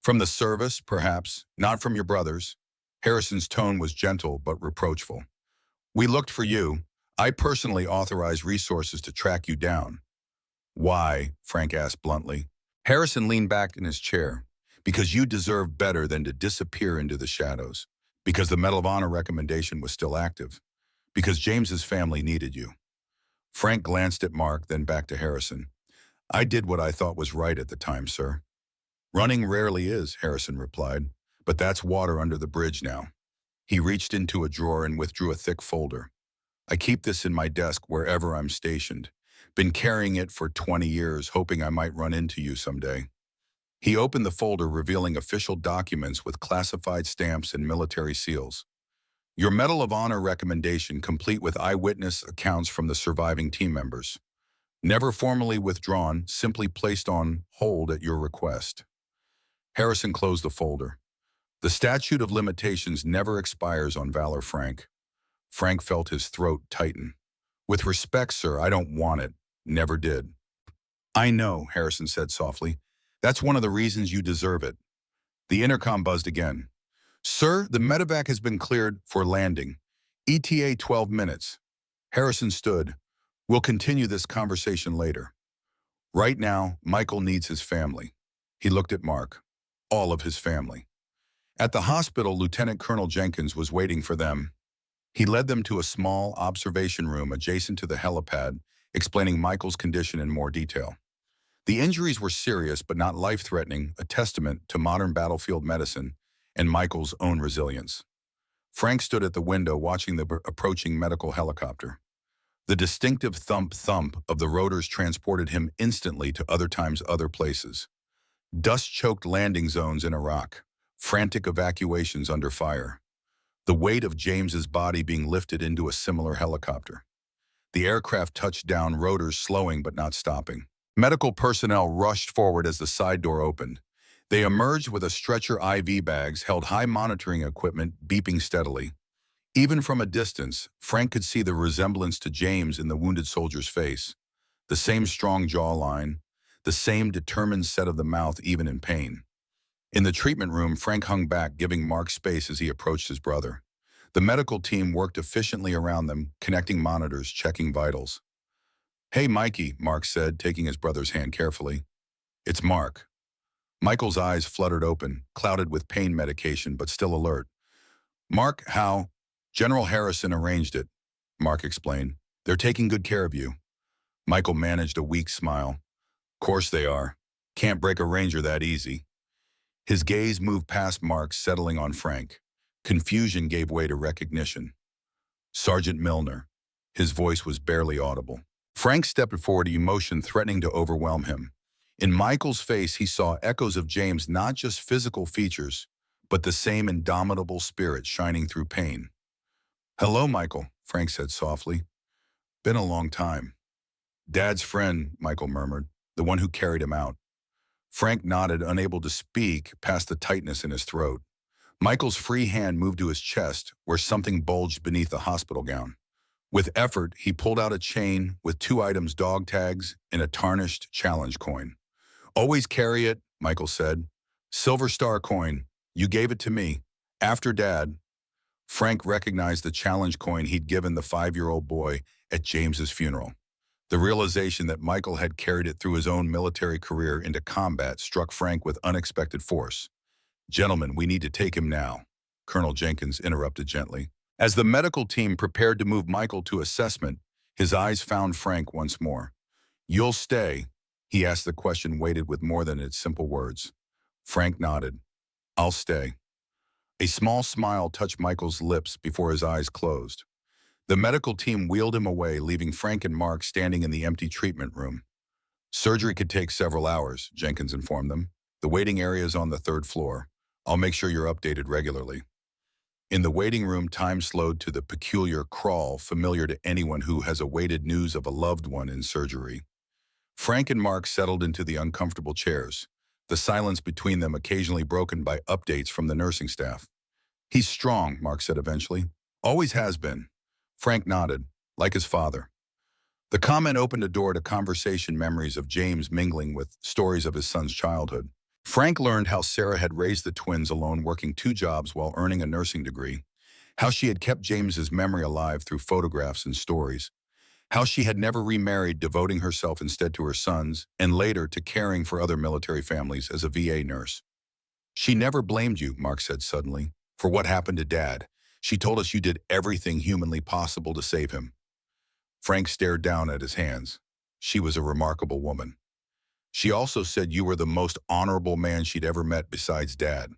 From the service, perhaps, not from your brothers. Harrison's tone was gentle but reproachful. We looked for you. I personally authorized resources to track you down. Why? Frank asked bluntly. Harrison leaned back in his chair. Because you deserve better than to disappear into the shadows. Because the Medal of Honor recommendation was still active. Because James's family needed you. Frank glanced at Mark, then back to Harrison. I did what I thought was right at the time, sir. Running rarely is, Harrison replied, but that's water under the bridge now. He reached into a drawer and withdrew a thick folder. I keep this in my desk wherever I'm stationed. Been carrying it for 20 years, hoping I might run into you someday. He opened the folder, revealing official documents with classified stamps and military seals. Your Medal of Honor recommendation, complete with eyewitness accounts from the surviving team members. Never formally withdrawn, simply placed on hold at your request. Harrison closed the folder. The statute of limitations never expires on valor, Frank. Frank felt his throat tighten. With respect, sir, I don't want it. Never did. I know, Harrison said softly. That's one of the reasons you deserve it. The intercom buzzed again. Sir, the medevac has been cleared for landing. ETA 12 minutes. Harrison stood. We'll continue this conversation later. Right now, Michael needs his family. He looked at Mark. All of his family. At the hospital, Lieutenant Colonel Jenkins was waiting for them. He led them to a small observation room adjacent to the helipad, explaining Michael's condition in more detail. The injuries were serious but not life-threatening, a testament to modern battlefield medicine and Michael's own resilience. Frank stood at the window watching the approaching medical helicopter. The distinctive thump-thump of the rotors transported him instantly to other places. Dust-choked landing zones in Iraq, frantic evacuations under fire. The weight of James's body being lifted into a similar helicopter. The aircraft touched down, rotors slowing but not stopping. Medical personnel rushed forward as the side door opened. They emerged with a stretcher, IV bags, held high monitoring equipment, beeping steadily. Even from a distance, Frank could see the resemblance to James in the wounded soldier's face. The same strong jawline, the same determined set of the mouth even in pain. In the treatment room, Frank hung back, giving Mark space as he approached his brother. The medical team worked efficiently around them, connecting monitors, checking vitals. Hey, Mikey, Mark said, taking his brother's hand carefully. It's Mark. Michael's eyes fluttered open, clouded with pain medication, but still alert. Mark, how? General Harrison arranged it, Mark explained. They're taking good care of you. Michael managed a weak smile. Course they are. Can't break a ranger that easy. His gaze moved past Mark, settling on Frank. Confusion gave way to recognition. Sergeant Milner. His voice was barely audible. Frank stepped forward, emotion threatening to overwhelm him. In Michael's face, he saw echoes of James' not just physical features, but the same indomitable spirit shining through pain. "Hello, Michael," Frank said softly. "Been a long time." "Dad's friend," Michael murmured, "the one who carried him out." Frank nodded, unable to speak past the tightness in his throat. Michael's free hand moved to his chest, where something bulged beneath the hospital gown. With effort, he pulled out a chain with 2 items, dog tags and a tarnished challenge coin. "Always carry it," Michael said. "Silver Star coin. You gave it to me. After Dad." Frank recognized the challenge coin he'd given the 5-year-old boy at James's funeral. The realization that Michael had carried it through his own military career into combat struck Frank with unexpected force. "Gentlemen, we need to take him now," Colonel Jenkins interrupted gently. As the medical team prepared to move Michael to assessment, his eyes found Frank once more. "You'll stay?" He asked the question weighted with more than its simple words. Frank nodded. "I'll stay." A small smile touched Michael's lips before his eyes closed. The medical team wheeled him away, leaving Frank and Mark standing in the empty treatment room. "Surgery could take several hours," Jenkins informed them. "The waiting area is on the 3rd floor. I'll make sure you're updated regularly." In the waiting room, time slowed to the peculiar crawl familiar to anyone who has awaited news of a loved one in surgery. Frank and Mark settled into the uncomfortable chairs, the silence between them occasionally broken by updates from the nursing staff. "He's strong," Mark said eventually. "Always has been." Frank nodded, like his father. The comment opened a door to conversation, memories of James mingling with stories of his son's childhood. Frank learned how Sarah had raised the twins alone, working 2 jobs while earning a nursing degree, how she had kept James's memory alive through photographs and stories, how she had never remarried, devoting herself instead to her sons, and later to caring for other military families as a VA nurse. "She never blamed you," Mark said suddenly, "for what happened to Dad. She told us you did everything humanly possible to save him." Frank stared down at his hands. "She was a remarkable woman. She also said you were the most honorable man she'd ever met besides Dad."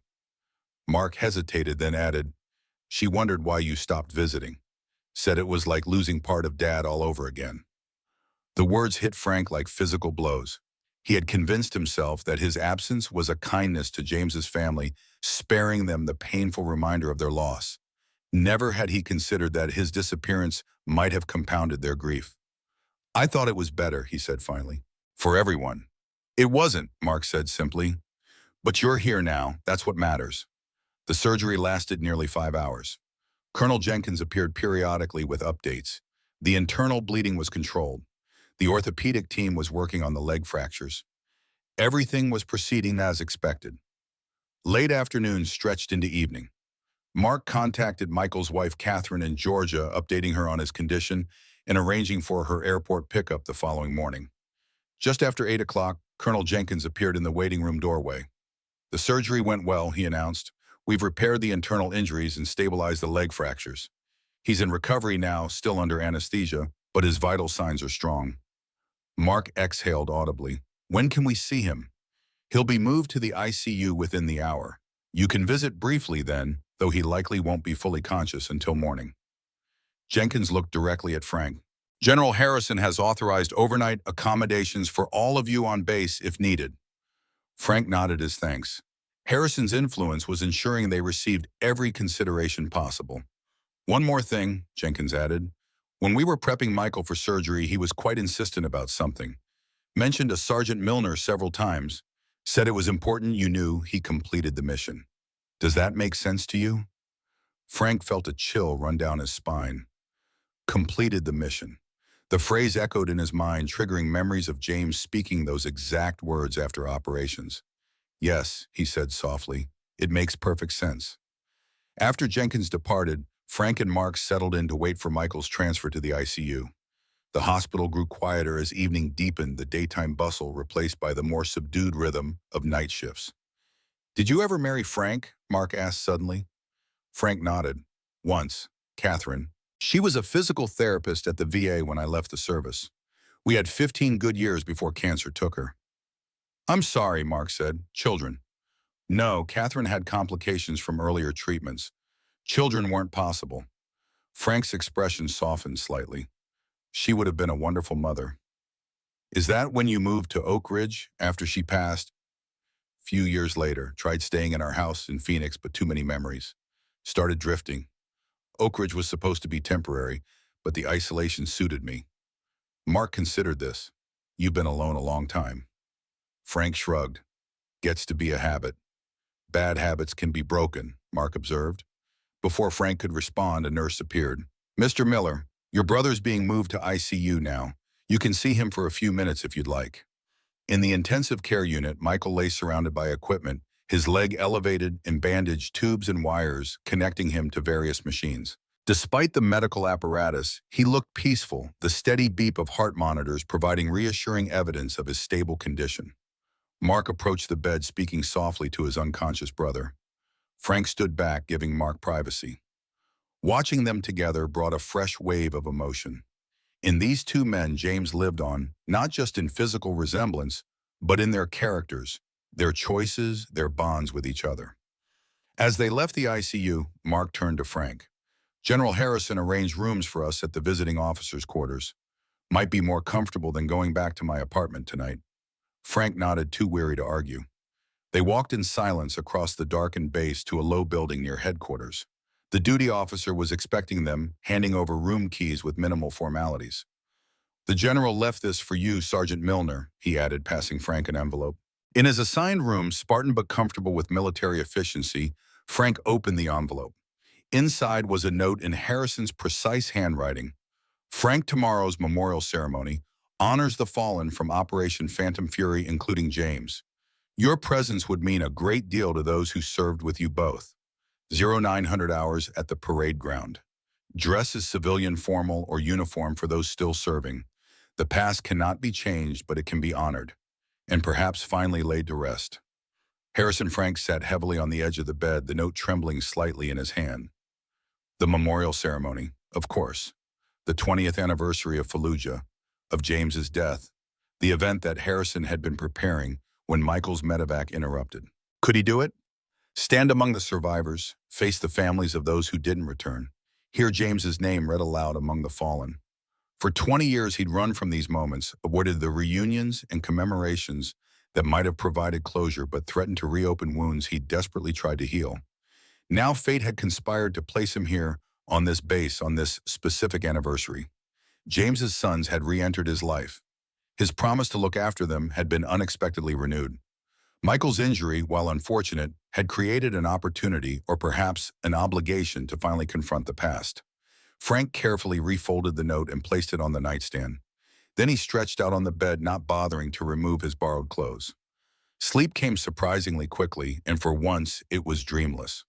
Mark hesitated, then added, "She wondered why you stopped visiting. Said it was like losing part of Dad all over again." The words hit Frank like physical blows. He had convinced himself that his absence was a kindness to James's family, sparing them the painful reminder of their loss. Never had he considered that his disappearance might have compounded their grief. "I thought it was better," he said finally, "for everyone." "It wasn't," Mark said simply. "But you're here now, that's what matters." The surgery lasted nearly 5 hours. Colonel Jenkins appeared periodically with updates. The internal bleeding was controlled. The orthopedic team was working on the leg fractures. Everything was proceeding as expected. Late afternoon stretched into evening. Mark contacted Michael's wife, Catherine, in Georgia, updating her on his condition and arranging for her airport pickup the following morning. Just after 8 o'clock, Colonel Jenkins appeared in the waiting room doorway. "The surgery went well," he announced. "We've repaired the internal injuries and stabilized the leg fractures. He's in recovery now, still under anesthesia, but his vital signs are strong." Mark exhaled audibly. "When can we see him?" "He'll be moved to the ICU within the hour. You can visit briefly then, though he likely won't be fully conscious until morning." Jenkins looked directly at Frank. "General Harrison has authorized overnight accommodations for all of you on base if needed." Frank nodded his thanks. Harrison's influence was ensuring they received every consideration possible. "One more thing," Jenkins added. "When we were prepping Michael for surgery, he was quite insistent about something. Mentioned a Sergeant Milner several times. Said it was important you knew he completed the mission. Does that make sense to you?" Frank felt a chill run down his spine. Completed the mission. The phrase echoed in his mind, triggering memories of James speaking those exact words after operations. "Yes," he said softly, "it makes perfect sense." After Jenkins departed, Frank and Mark settled in to wait for Michael's transfer to the ICU. The hospital grew quieter as evening deepened, the daytime bustle replaced by the more subdued rhythm of night shifts. "Did you ever marry Frank?" Mark asked suddenly. Frank nodded. "Once, Catherine. She was a physical therapist at the VA when I left the service. We had 15 good years before cancer took her." "I'm sorry," Mark said. "Children?" "No, Catherine had complications from earlier treatments. Children weren't possible. Frank's expression softened slightly. She would have been a wonderful mother. Is that when you moved to Oak Ridge after she passed? Few years later, tried staying in our house in Phoenix, but too many memories. Started drifting. Oak Ridge was supposed to be temporary, but the isolation suited me. Mark considered this. You've been alone a long time. Frank shrugged. Gets to be a habit. Bad habits can be broken, Mark observed. Before Frank could respond, a nurse appeared. Mr. Miller, your brother's being moved to ICU now. You can see him for a few minutes if you'd like. In the intensive care unit, Michael lay surrounded by equipment, his leg elevated and bandaged tubes and wires connecting him to various machines. Despite the medical apparatus, he looked peaceful, the steady beep of heart monitors providing reassuring evidence of his stable condition. Mark approached the bed, speaking softly to his unconscious brother. Frank stood back, giving Mark privacy. Watching them together brought a fresh wave of emotion. In these two men, James lived on, not just in physical resemblance, but in their characters, their choices, their bonds with each other. As they left the ICU, Mark turned to Frank. General Harrison arranged rooms for us at the visiting officers' quarters. Might be more comfortable than going back to my apartment tonight. Frank nodded, too weary to argue. They walked in silence across the darkened base to a low building near headquarters. The duty officer was expecting them, handing over room keys with minimal formalities. The general left this for you, Sergeant Milner, he added, passing Frank an envelope. In his assigned room, Spartan but comfortable with military efficiency, Frank opened the envelope. Inside was a note in Harrison's precise handwriting. Frank, tomorrow's memorial ceremony honors the fallen from Operation Phantom Fury, including James. Your presence would mean a great deal to those who served with you both. 0900 hours at the parade ground. Dress as civilian formal or uniform for those still serving. The past cannot be changed, but it can be honored, and perhaps finally laid to rest. Harrison Frank sat heavily on the edge of the bed, the note trembling slightly in his hand. The memorial ceremony, of course. The 20th anniversary of Fallujah, of James's death. The event that Harrison had been preparing when Michael's medevac interrupted. Could he do it? Stand among the survivors, face the families of those who didn't return, hear James's name read aloud among the fallen. For 20 years, he'd run from these moments, avoided the reunions and commemorations that might have provided closure but threatened to reopen wounds he'd desperately tried to heal. Now fate had conspired to place him here on this base on this specific anniversary. James's sons had re-entered his life. His promise to look after them had been unexpectedly renewed. Michael's injury, while unfortunate, had created an opportunity or perhaps an obligation to finally confront the past. Frank carefully refolded the note and placed it on the nightstand. Then he stretched out on the bed, not bothering to remove his borrowed clothes. Sleep came surprisingly quickly, and for once, it was dreamless.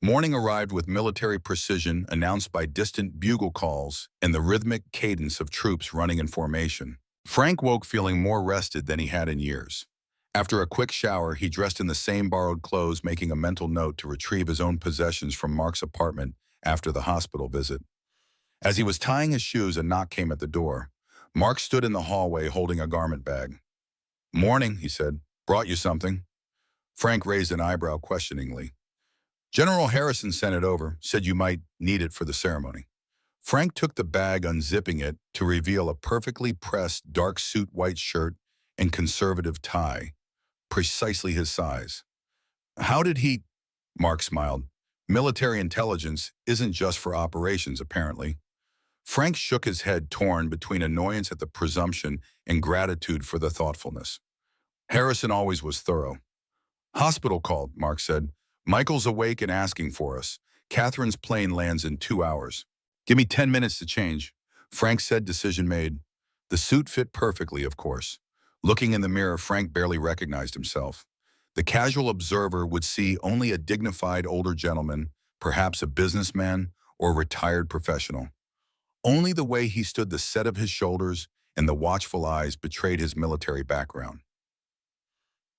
Morning arrived with military precision, announced by distant bugle calls and the rhythmic cadence of troops running in formation. Frank woke feeling more rested than he had in years. After a quick shower, he dressed in the same borrowed clothes, making a mental note to retrieve his own possessions from Mark's apartment after the hospital visit. As he was tying his shoes, a knock came at the door. Mark stood in the hallway holding a garment bag. "Morning," he said. "Brought you something." Frank raised an eyebrow questioningly. "General Harrison sent it over, said you might need it for the ceremony." Frank took the bag, unzipping it to reveal a perfectly pressed dark suit white shirt and conservative tie, precisely his size. "How did he—" Mark smiled. "Military intelligence isn't just for operations, apparently." Frank shook his head, torn between annoyance at the presumption and gratitude for the thoughtfulness. Harrison always was thorough. "Hospital called," Mark said. "Michael's awake and asking for us. Catherine's plane lands in 2 hours. Give me 10 minutes to change." Frank said, decision made. The suit fit perfectly, of course. Looking in the mirror, Frank barely recognized himself. The casual observer would see only a dignified older gentleman, perhaps a businessman or retired professional. Only the way he stood, the set of his shoulders, and the watchful eyes betrayed his military background.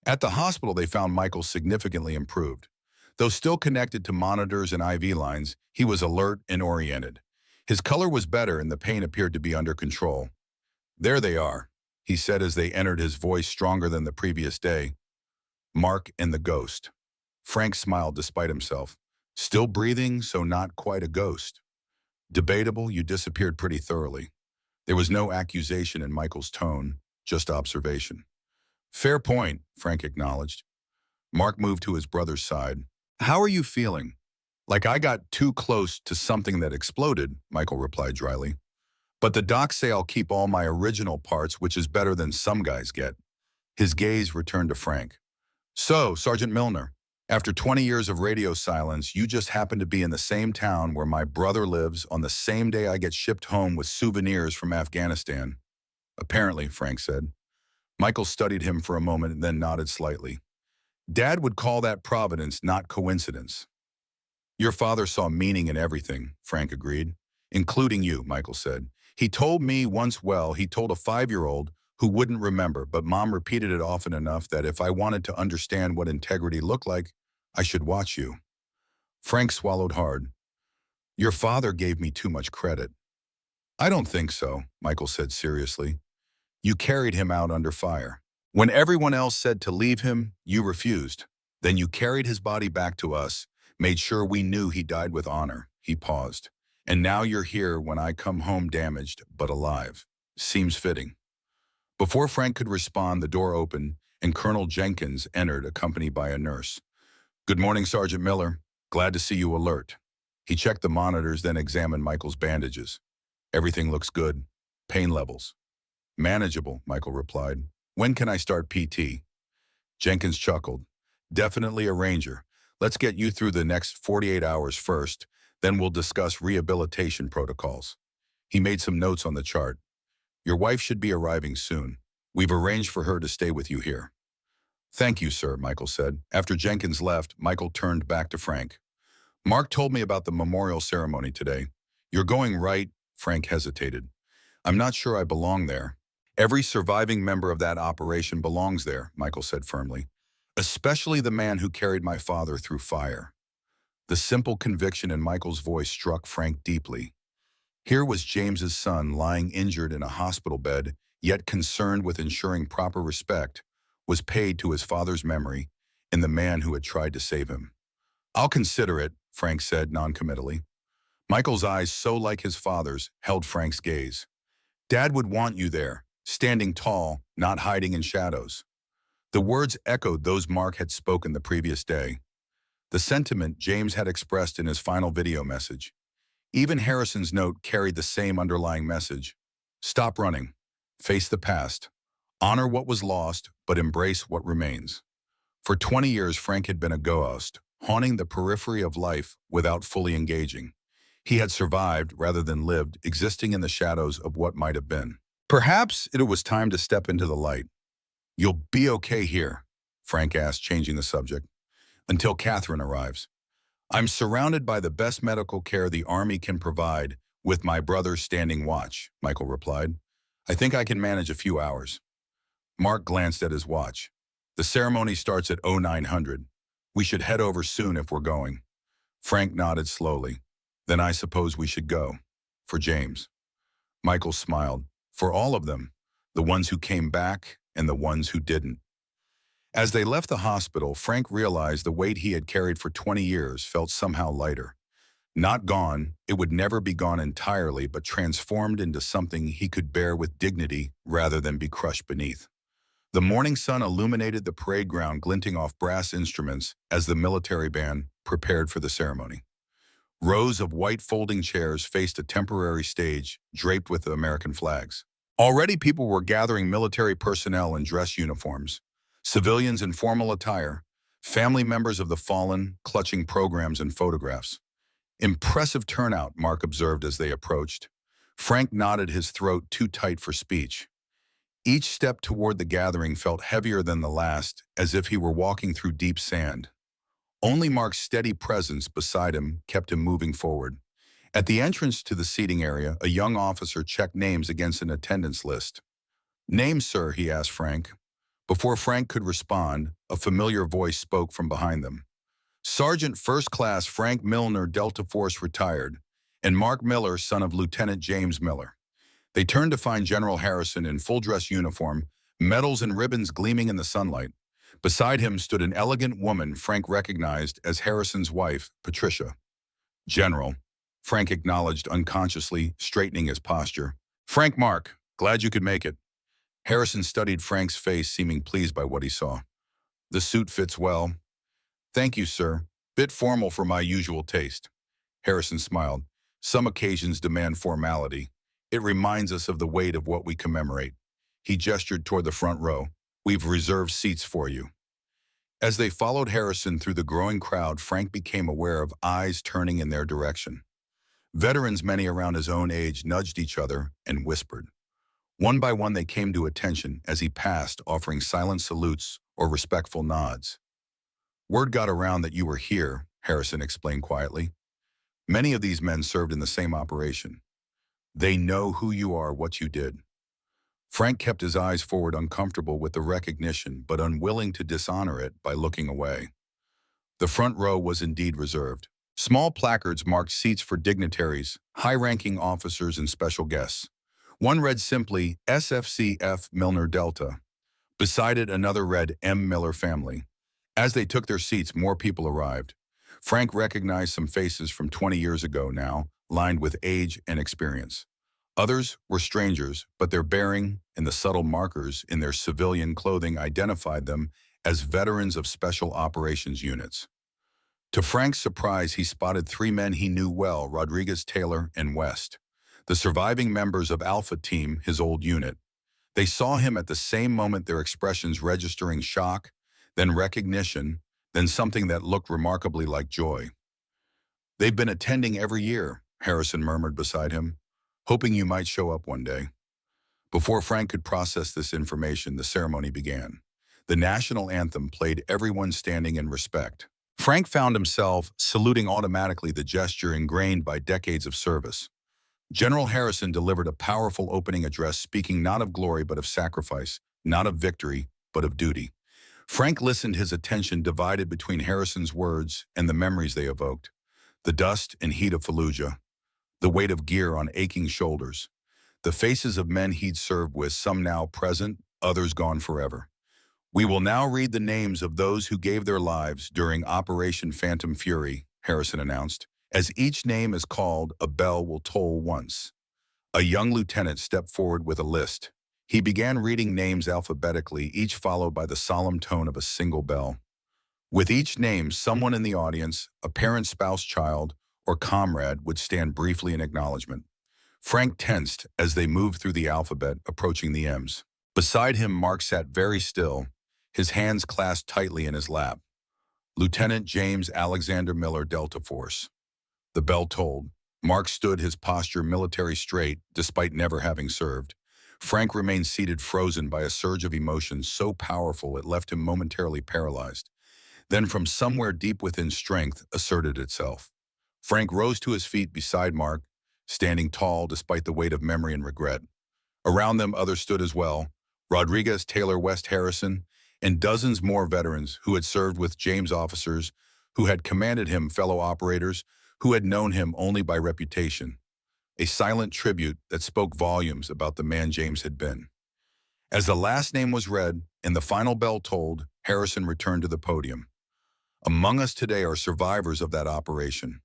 At the hospital, they found Michael significantly improved. Though still connected to monitors and IV lines, he was alert and oriented. His color was better and the pain appeared to be under control. "There they are," he said as they entered, his voice stronger than the previous day. "Mark and the ghost." Frank smiled despite himself. Still breathing, so not quite a ghost. Debatable, you disappeared pretty thoroughly. There was no accusation in Michael's tone, just observation. Fair point, Frank acknowledged. Mark moved to his brother's side. How are you feeling? Like I got too close to something that exploded, Michael replied dryly. But the docs say I'll keep all my original parts, which is better than some guys get. His gaze returned to Frank. So, Sergeant Milner, after 20 years of radio silence, you just happen to be in the same town where my brother lives on the same day I get shipped home with souvenirs from Afghanistan. Apparently, Frank said. Michael studied him for a moment and then nodded slightly. Dad would call that providence, not coincidence. Your father saw meaning in everything, Frank agreed. Including you, Michael said. He told me once, well, he told a 5-year-old who wouldn't remember, but Mom repeated it often enough that if I wanted to understand what integrity looked like, I should watch you. Frank swallowed hard. Your father gave me too much credit. I don't think so, Michael said seriously. You carried him out under fire. When everyone else said to leave him, you refused. Then you carried his body back to us, made sure we knew he died with honor. He paused. And now you're here when I come home damaged, but alive. Seems fitting. Before Frank could respond, the door opened, and Colonel Jenkins entered, accompanied by a nurse. Good morning, Sergeant Miller. Glad to see you alert. He checked the monitors, then examined Michael's bandages. Everything looks good. Pain levels. Manageable, Michael replied. When can I start PT? Jenkins chuckled. Definitely a ranger. Let's get you through the next 48 hours first, then we'll discuss rehabilitation protocols. He made some notes on the chart. Your wife should be arriving soon. We've arranged for her to stay with you here. Thank you, sir, Michael said. After Jenkins left, Michael turned back to Frank. Mark told me about the memorial ceremony today. You're going, right? Frank hesitated. I'm not sure I belong there. Every surviving member of that operation belongs there, Michael said firmly. Especially the man who carried my father through fire. The simple conviction in Michael's voice struck Frank deeply. Here was James's son lying injured in a hospital bed, yet concerned with ensuring proper respect was paid to his father's memory and the man who had tried to save him. I'll consider it, Frank said noncommittally. Michael's eyes, so like his father's, held Frank's gaze. Dad would want you there, standing tall, not hiding in shadows. The words echoed those Mark had spoken the previous day. The sentiment James had expressed in his final video message. Even Harrison's note carried the same underlying message. Stop running. Face the past. Honor what was lost, but embrace what remains. For 20 years, Frank had been a ghost, haunting the periphery of life without fully engaging. He had survived rather than lived, existing in the shadows of what might have been. Perhaps it was time to step into the light. You'll be okay here, Frank asked, changing the subject, until Catherine arrives. I'm surrounded by the best medical care the Army can provide, with my brother standing watch, Michael replied. I think I can manage a few hours. Mark glanced at his watch. The ceremony starts at 0900. We should head over soon if we're going. Frank nodded slowly. Then I suppose we should go. For James. Michael smiled. For all of them. The ones who came back and the ones who didn't. As they left the hospital, Frank realized the weight he had carried for 20 years felt somehow lighter. Not gone, it would never be gone entirely, but transformed into something he could bear with dignity rather than be crushed beneath. The morning sun illuminated the parade ground, glinting off brass instruments as the military band prepared for the ceremony. Rows of white folding chairs faced a temporary stage draped with the American flags. Already people were gathering, military personnel in dress uniforms, civilians in formal attire, family members of the fallen clutching programs and photographs. Impressive turnout, Mark observed as they approached. Frank nodded, his throat too tight for speech. Each step toward the gathering felt heavier than the last, as if he were walking through deep sand. Only Mark's steady presence beside him kept him moving forward. At the entrance to the seating area, a young officer checked names against an attendance list. Name, sir, he asked Frank. Before Frank could respond, a familiar voice spoke from behind them. Sergeant First Class Frank Milner, Delta Force retired, and Mark Miller, son of Lieutenant James Miller. They turned to find General Harrison in full dress uniform, medals and ribbons gleaming in the sunlight. Beside him stood an elegant woman Frank recognized as Harrison's wife, Patricia. "General," Frank acknowledged unconsciously, straightening his posture. "Frank Mark, glad you could make it." Harrison studied Frank's face, seeming pleased by what he saw. "The suit fits well." "Thank you, sir. Bit formal for my usual taste." Harrison smiled. "Some occasions demand formality. It reminds us of the weight of what we commemorate." He gestured toward the front row. "We've reserved seats for you." As they followed Harrison through the growing crowd, Frank became aware of eyes turning in their direction. Veterans, many around his own age, nudged each other and whispered. One by one they came to attention as he passed, offering silent salutes or respectful nods. "Word got around that you were here," Harrison explained quietly. "Many of these men served in the same operation. They know who you are, what you did." Frank kept his eyes forward, uncomfortable with the recognition, but unwilling to dishonor it by looking away. The front row was indeed reserved. Small placards marked seats for dignitaries, high-ranking officers, and special guests. One read simply, "SFCF Milner Delta." Beside it, another read, "M. Miller Family." As they took their seats, more people arrived. Frank recognized some faces from 20 years ago now, lined with age and experience. Others were strangers, but their bearing and the subtle markers in their civilian clothing identified them as veterans of special operations units. To Frank's surprise, he spotted three men he knew well, Rodriguez, Taylor, and West, the surviving members of Alpha Team, his old unit. They saw him at the same moment, their expressions registering shock, then recognition, then something that looked remarkably like joy. "They've been attending every year," Harrison murmured beside him, "hoping you might show up one day." Before Frank could process this information, the ceremony began. The national anthem played, everyone standing in respect. Frank found himself saluting automatically, the gesture ingrained by decades of service. General Harrison delivered a powerful opening address, speaking not of glory but of sacrifice, not of victory but of duty. Frank listened, his attention divided between Harrison's words and the memories they evoked. The dust and heat of Fallujah, the weight of gear on aching shoulders, the faces of men he'd served with, some now present, others gone forever. "We will now read the names of those who gave their lives during Operation Phantom Fury," Harrison announced. "As each name is called, a bell will toll once." A young lieutenant stepped forward with a list. He began reading names alphabetically, each followed by the solemn tone of a single bell. With each name, someone in the audience, a parent, spouse, child, or comrade, would stand briefly in acknowledgement. Frank tensed as they moved through the alphabet, approaching the M's. Beside him, Mark sat very still, his hands clasped tightly in his lap. "Lieutenant James Alexander Miller, Delta Force." The bell tolled. Mark stood, his posture military straight, despite never having served. Frank remained seated, frozen by a surge of emotion so powerful it left him momentarily paralyzed. Then from somewhere deep within, strength asserted itself. Frank rose to his feet beside Mark, standing tall despite the weight of memory and regret. Around them, others stood as well, Rodriguez, Taylor, West, Harrison, and dozens more veterans who had served with James, officers who had commanded him, fellow operators who had known him only by reputation. A silent tribute that spoke volumes about the man James had been. As the last name was read and the final bell tolled, Harrison returned to the podium. "Among us today are survivors of that operation.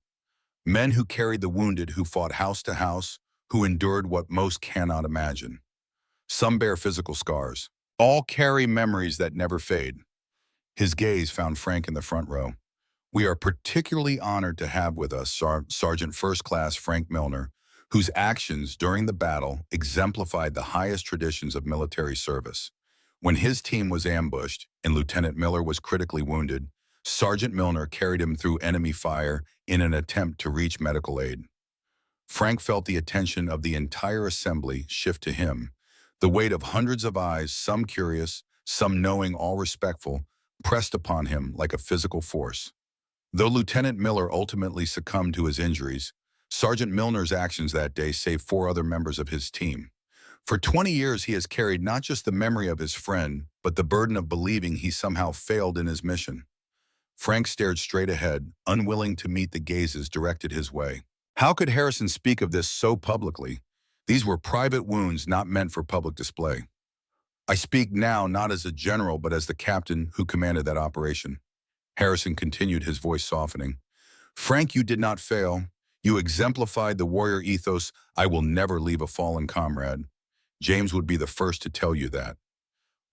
Men who carried the wounded, who fought house to house, who endured what most cannot imagine. Some bear physical scars. All carry memories that never fade." His gaze found Frank in the front row. "We are particularly honored to have with us Sergeant First Class Frank Milner, whose actions during the battle exemplified the highest traditions of military service. When his team was ambushed and Lieutenant Miller was critically wounded, Sergeant Milner carried him through enemy fire in an attempt to reach medical aid." Frank felt the attention of the entire assembly shift to him. The weight of hundreds of eyes, some curious, some knowing, all respectful, pressed upon him like a physical force. Though Lieutenant Miller ultimately succumbed to his injuries, Sergeant Milner's actions that day saved four other members of his team. For 20 years, he has carried not just the memory of his friend, but the burden of believing he somehow failed in his mission. Frank stared straight ahead, unwilling to meet the gazes directed his way. How could Harrison speak of this so publicly? These were private wounds not meant for public display. I speak now not as a general, but as the captain who commanded that operation. Harrison continued, his voice softening. Frank, you did not fail. You exemplified the warrior ethos. I will never leave a fallen comrade. James would be the first to tell you that.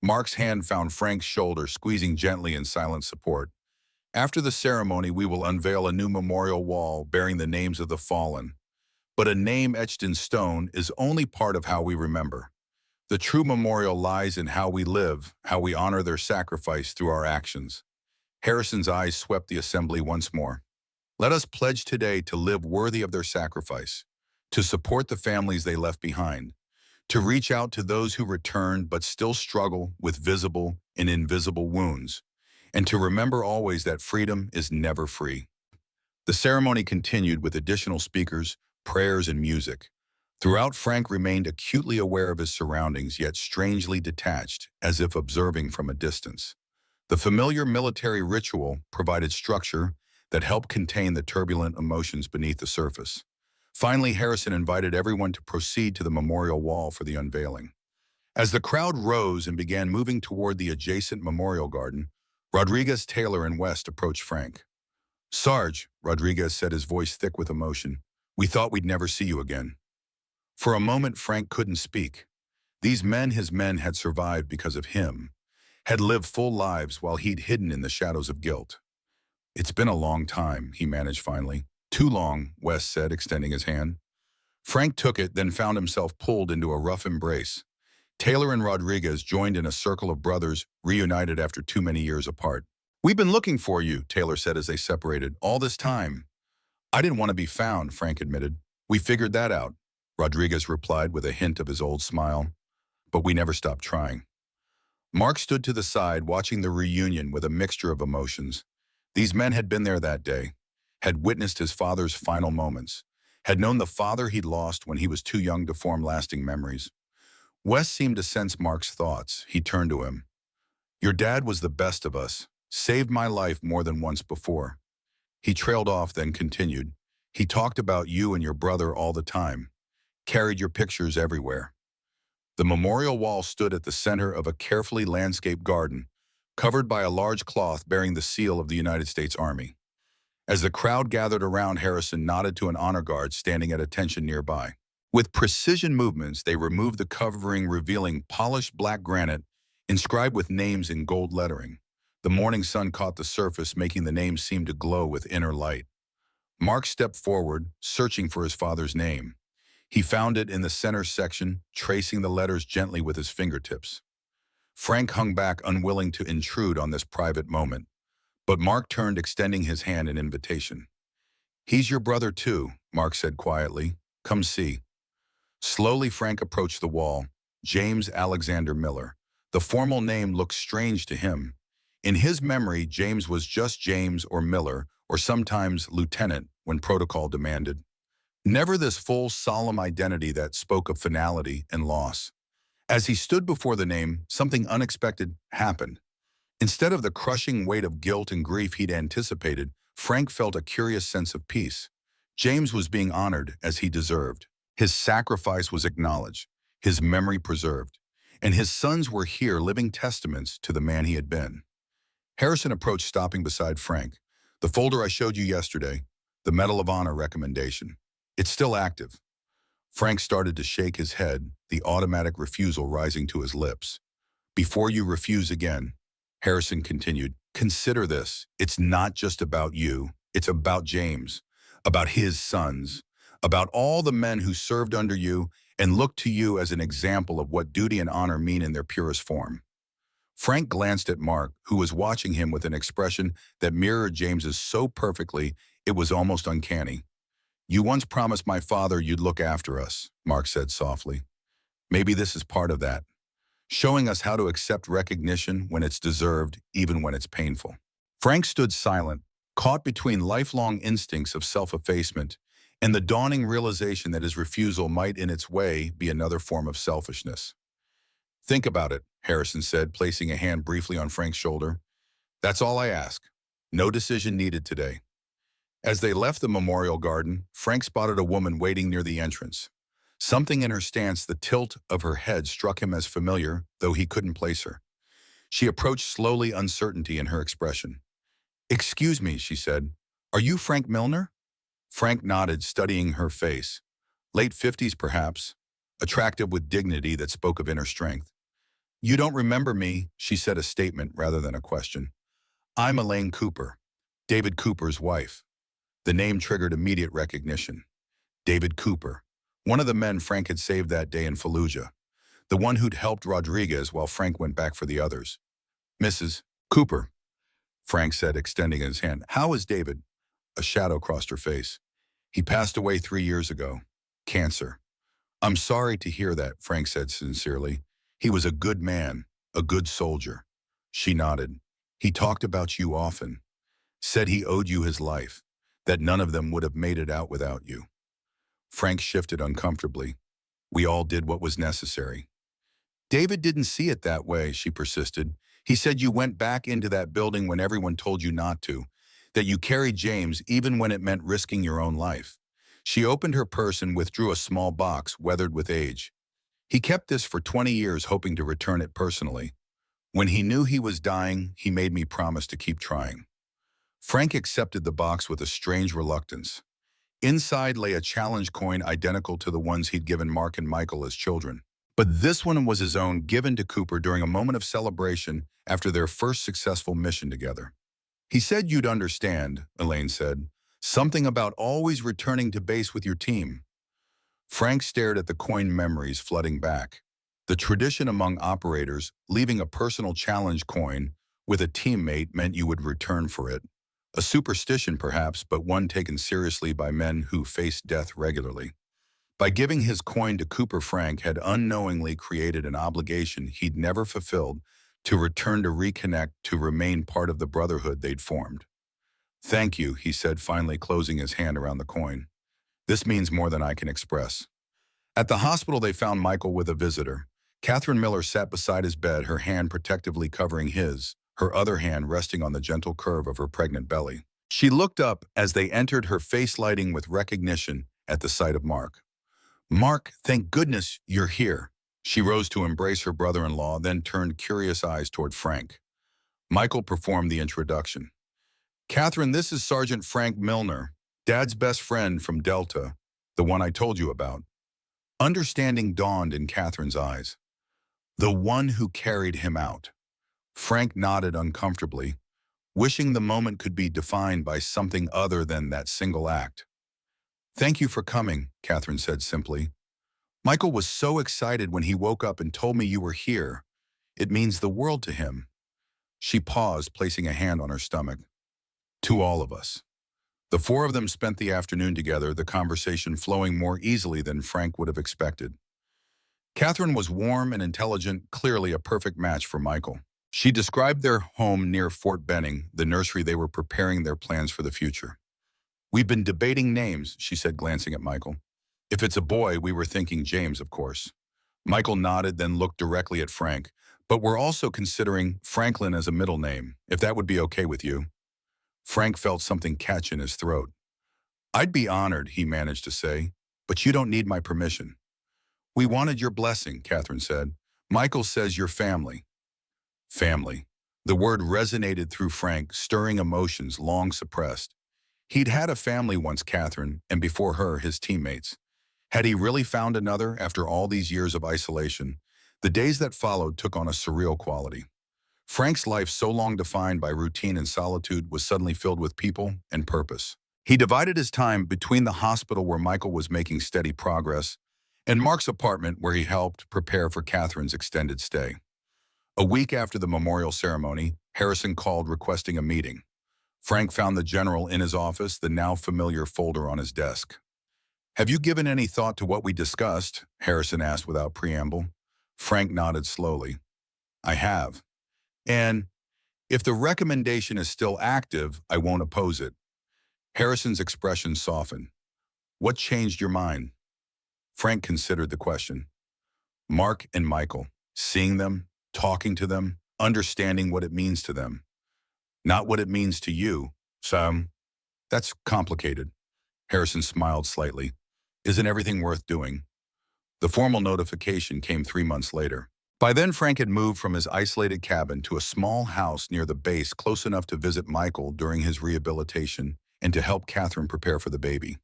Mark's hand found Frank's shoulder, squeezing gently in silent support. After the ceremony, we will unveil a new memorial wall bearing the names of the fallen. But a name etched in stone is only part of how we remember. The true memorial lies in how we live, how we honor their sacrifice through our actions. Harrison's eyes swept the assembly once more. Let us pledge today to live worthy of their sacrifice, to support the families they left behind, to reach out to those who returned but still struggle with visible and invisible wounds, and to remember always that freedom is never free. The ceremony continued with additional speakers, prayers, and music. Throughout, Frank remained acutely aware of his surroundings, yet strangely detached, as if observing from a distance. The familiar military ritual provided structure that helped contain the turbulent emotions beneath the surface. Finally, Harrison invited everyone to proceed to the memorial wall for the unveiling. As the crowd rose and began moving toward the adjacent memorial garden, Rodriguez, Taylor, and West approached Frank. Sarge, Rodriguez said, his voice thick with emotion, we thought we'd never see you again. For a moment, Frank couldn't speak. These men, his men, had survived because of him, had lived full lives while he'd hidden in the shadows of guilt. It's been a long time, he managed finally. Too long, West said, extending his hand. Frank took it, then found himself pulled into a rough embrace. Taylor and Rodriguez joined in a circle of brothers, reunited after too many years apart. We've been looking for you, Taylor said as they separated, all this time. I didn't want to be found, Frank admitted. We figured that out, Rodriguez replied with a hint of his old smile. But we never stopped trying. Mark stood to the side, watching the reunion with a mixture of emotions. These men had been there that day, had witnessed his father's final moments, had known the father he'd lost when he was too young to form lasting memories. Wes seemed to sense Mark's thoughts. He turned to him. Your dad was the best of us, saved my life more than once before. He trailed off, then continued. He talked about you and your brother all the time, carried your pictures everywhere. The memorial wall stood at the center of a carefully landscaped garden, covered by a large cloth bearing the seal of the United States Army. As the crowd gathered around, Harrison nodded to an honor guard standing at attention nearby. With precision movements, they removed the covering, revealing polished black granite inscribed with names in gold lettering. The morning sun caught the surface, making the names seem to glow with inner light. Mark stepped forward, searching for his father's name. He found it in the center section, tracing the letters gently with his fingertips. Frank hung back, unwilling to intrude on this private moment. But Mark turned, extending his hand in invitation. He's your brother too, Mark said quietly. Come see. Slowly, Frank approached the wall. James Alexander Miller. The formal name looked strange to him. In his memory, James was just James or Miller, or sometimes Lieutenant when protocol demanded. Never this full, solemn identity that spoke of finality and loss. As he stood before the name, something unexpected happened. Instead of the crushing weight of guilt and grief he'd anticipated, Frank felt a curious sense of peace. James was being honored as he deserved. His sacrifice was acknowledged, his memory preserved, and his sons were here, living testaments to the man he had been. Harrison approached, stopping beside Frank. The folder I showed you yesterday, the Medal of Honor recommendation. It's still active. Frank started to shake his head, the automatic refusal rising to his lips. Before you refuse again, Harrison continued, consider this. It's not just about you. It's about James, about his sons, about all the men who served under you and looked to you as an example of what duty and honor mean in their purest form. Frank glanced at Mark, who was watching him with an expression that mirrored James's so perfectly it was almost uncanny. You once promised my father you'd look after us, Mark said softly. Maybe this is part of that, showing us how to accept recognition when it's deserved, even when it's painful. Frank stood silent, caught between lifelong instincts of self-effacement and the dawning realization that his refusal might in its way be another form of selfishness. Think about it, Harrison said, placing a hand briefly on Frank's shoulder. That's all I ask. No decision needed today. As they left the memorial garden, Frank spotted a woman waiting near the entrance. Something in her stance, the tilt of her head, struck him as familiar, though he couldn't place her. She approached slowly, uncertainty in her expression. "Excuse me," she said. "Are you Frank Milner?" Frank nodded, studying her face. Late 50s, perhaps, attractive with dignity that spoke of inner strength. "You don't remember me," she said, a statement rather than a question. "I'm Elaine Cooper, David Cooper's wife." The name triggered immediate recognition. David Cooper, one of the men Frank had saved that day in Fallujah, the one who'd helped Rodriguez while Frank went back for the others. "Mrs. Cooper," Frank said, extending his hand. "How is David?" A shadow crossed her face. "He passed away 3 years ago. Cancer." "I'm sorry to hear that," Frank said sincerely. "He was a good man, a good soldier." She nodded. "He talked about you often. Said he owed you his life, that none of them would have made it out without you." Frank shifted uncomfortably. "We all did what was necessary." "David didn't see it that way," she persisted. "He said you went back into that building when everyone told you not to, that you carried James even when it meant risking your own life." She opened her purse and withdrew a small box weathered with age. "He kept this for 20 years, hoping to return it personally. When he knew he was dying, he made me promise to keep trying." Frank accepted the box with a strange reluctance. Inside lay a challenge coin identical to the ones he'd given Mark and Michael as children. But this one was his own, given to Cooper during a moment of celebration after their first successful mission together. "He said you'd understand," Elaine said. "Something about always returning to base with your team." Frank stared at the coin, memories flooding back. The tradition among operators, leaving a personal challenge coin with a teammate meant you would return for it. A superstition perhaps, but one taken seriously by men who faced death regularly. By giving his coin to Cooper, Frank had unknowingly created an obligation he'd never fulfilled to return to reconnect, to remain part of the Brotherhood they'd formed. "Thank you," he said, finally closing his hand around the coin. "This means more than I can express." At the hospital, they found Michael with a visitor. Catherine Miller sat beside his bed, her hand protectively covering his, her other hand resting on the gentle curve of her pregnant belly. She looked up as they entered, her face lighting with recognition at the sight of Mark. "Mark, thank goodness you're here." She rose to embrace her brother-in-law, then turned curious eyes toward Frank. Michael performed the introduction. "Catherine, this is Sergeant Frank Milner, Dad's best friend from Delta, the one I told you about." Understanding dawned in Catherine's eyes. "The one who carried him out." Frank nodded uncomfortably, wishing the moment could be defined by something other than that single act. "Thank you for coming," Catherine said simply. "Michael was so excited when he woke up and told me you were here. It means the world to him." She paused, placing a hand on her stomach. "To all of us." The four of them spent the afternoon together, the conversation flowing more easily than Frank would have expected. Catherine was warm and intelligent, clearly a perfect match for Michael. She described their home near Fort Benning, the nursery they were preparing their plans for the future. "We've been debating names," she said, glancing at Michael. "If it's a boy, we were thinking James, of course." Michael nodded, then looked directly at Frank. "But we're also considering Franklin as a middle name, if that would be okay with you." Frank felt something catch in his throat. "I'd be honored," he managed to say, "but you don't need my permission." "We wanted your blessing," Catherine said. "Michael says you're family." Family. The word resonated through Frank, stirring emotions long suppressed. He'd had a family once, Catherine, and before her, his teammates. Had he really found another after all these years of isolation? The days that followed took on a surreal quality. Frank's life, so long defined by routine and solitude, was suddenly filled with people and purpose. He divided his time between the hospital, where Michael was making steady progress, and Mark's apartment, where he helped prepare for Catherine's extended stay. A week after the memorial ceremony, Harrison called requesting a meeting. Frank found the general in his office, the now familiar folder on his desk. "Have you given any thought to what we discussed?" Harrison asked without preamble. Frank nodded slowly. "I have. And if the recommendation is still active, I won't oppose it." Harrison's expression softened. "What changed your mind?" Frank considered the question. Mark and Michael, seeing them, talking to them, understanding what it means to them. Not what it means to you. So, that's complicated. Harrison smiled slightly. "Isn't everything worth doing?" The formal notification came 3 months later. By then, Frank had moved from his isolated cabin to a small house near the base close enough to visit Michael during his rehabilitation and to help Catherine prepare for the baby.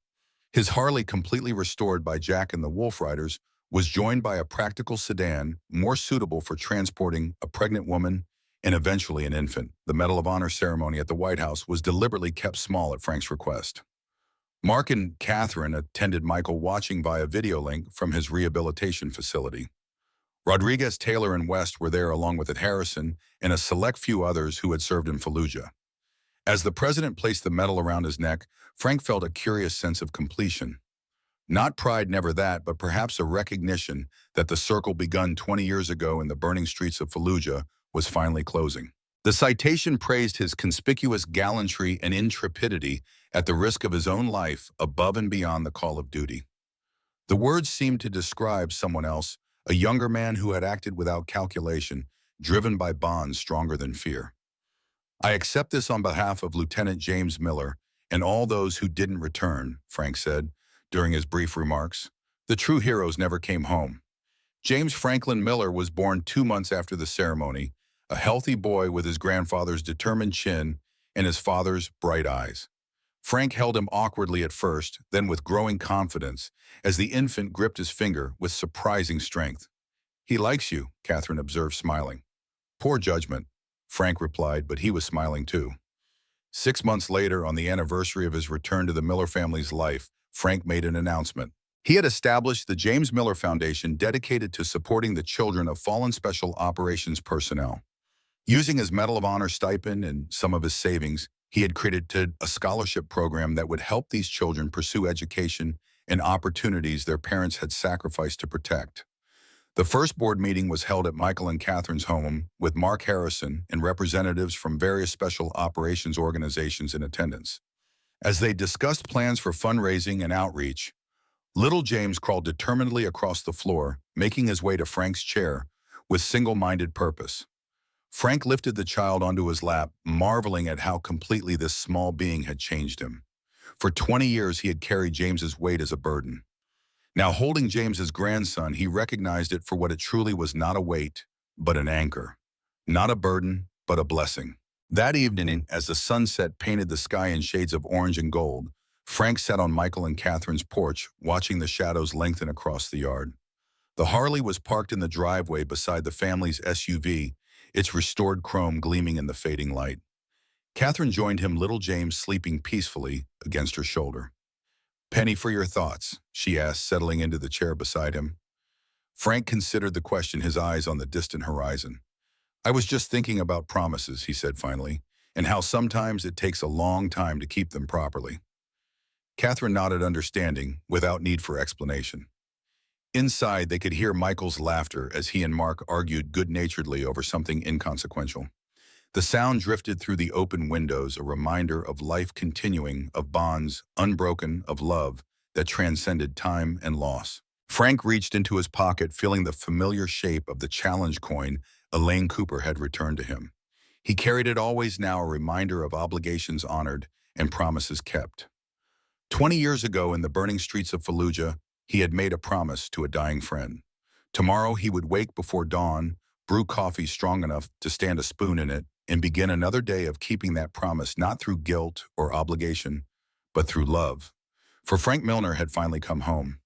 His Harley, completely restored by Jack and the Wolf Riders, was joined by a practical sedan more suitable for transporting a pregnant woman and eventually an infant. The Medal of Honor ceremony at the White House was deliberately kept small at Frank's request. Mark and Catherine attended Michael, watching via video link from his rehabilitation facility. Rodriguez, Taylor, and West were there, along with Harrison and a select few others who had served in Fallujah. As the president placed the medal around his neck, Frank felt a curious sense of completion. Not pride, never that, but perhaps a recognition that the circle begun 20 years ago in the burning streets of Fallujah was finally closing. The citation praised his conspicuous gallantry and intrepidity at the risk of his own life above and beyond the call of duty. The words seemed to describe someone else, a younger man who had acted without calculation, driven by bonds stronger than fear. "I accept this on behalf of Lieutenant James Miller and all those who didn't return," Frank said during his brief remarks. "The true heroes never came home." James Franklin Miller was born 2 months after the ceremony, a healthy boy with his grandfather's determined chin and his father's bright eyes. Frank held him awkwardly at first, then with growing confidence, as the infant gripped his finger with surprising strength. "He likes you," Catherine observed, smiling. "Poor judgment," Frank replied, but he was smiling too. 6 months later, on the anniversary of his return to the Miller family's life, Frank made an announcement. He had established the James Miller Foundation, dedicated to supporting the children of fallen Special Operations personnel. Using his Medal of Honor stipend and some of his savings, he had created a scholarship program that would help these children pursue education and opportunities their parents had sacrificed to protect. The first board meeting was held at Michael and Catherine's home, with Mark Harrison and representatives from various special operations organizations in attendance. As they discussed plans for fundraising and outreach, little James crawled determinedly across the floor, making his way to Frank's chair with single-minded purpose. Frank lifted the child onto his lap, marveling at how completely this small being had changed him. For 20 years, he had carried James's weight as a burden. Now, holding James's grandson, he recognized it for what it truly was: not a weight, but an anchor. Not a burden, but a blessing. That evening, as the sunset painted the sky in shades of orange and gold, Frank sat on Michael and Catherine's porch, watching the shadows lengthen across the yard. The Harley was parked in the driveway beside the family's SUV, its restored chrome gleaming in the fading light. Catherine joined him, little James sleeping peacefully against her shoulder. "Penny, for your thoughts?" she asked, settling into the chair beside him. Frank considered the question, his eyes on the distant horizon. "I was just thinking about promises," he said finally, "and how sometimes it takes a long time to keep them properly." Catherine nodded, understanding, without need for explanation. Inside, they could hear Michael's laughter as he and Mark argued good-naturedly over something inconsequential. The sound drifted through the open windows, a reminder of life continuing, of bonds unbroken, of love that transcended time and loss. Frank reached into his pocket, feeling the familiar shape of the challenge coin Elaine Cooper had returned to him. He carried it always, now a reminder of obligations honored and promises kept. 20 years ago, in the burning streets of Fallujah, he had made a promise to a dying friend. Tomorrow he would wake before dawn, brew coffee strong enough to stand a spoon in it, and begin another day of keeping that promise, not through guilt or obligation, but through love. For Frank Milner had finally come home.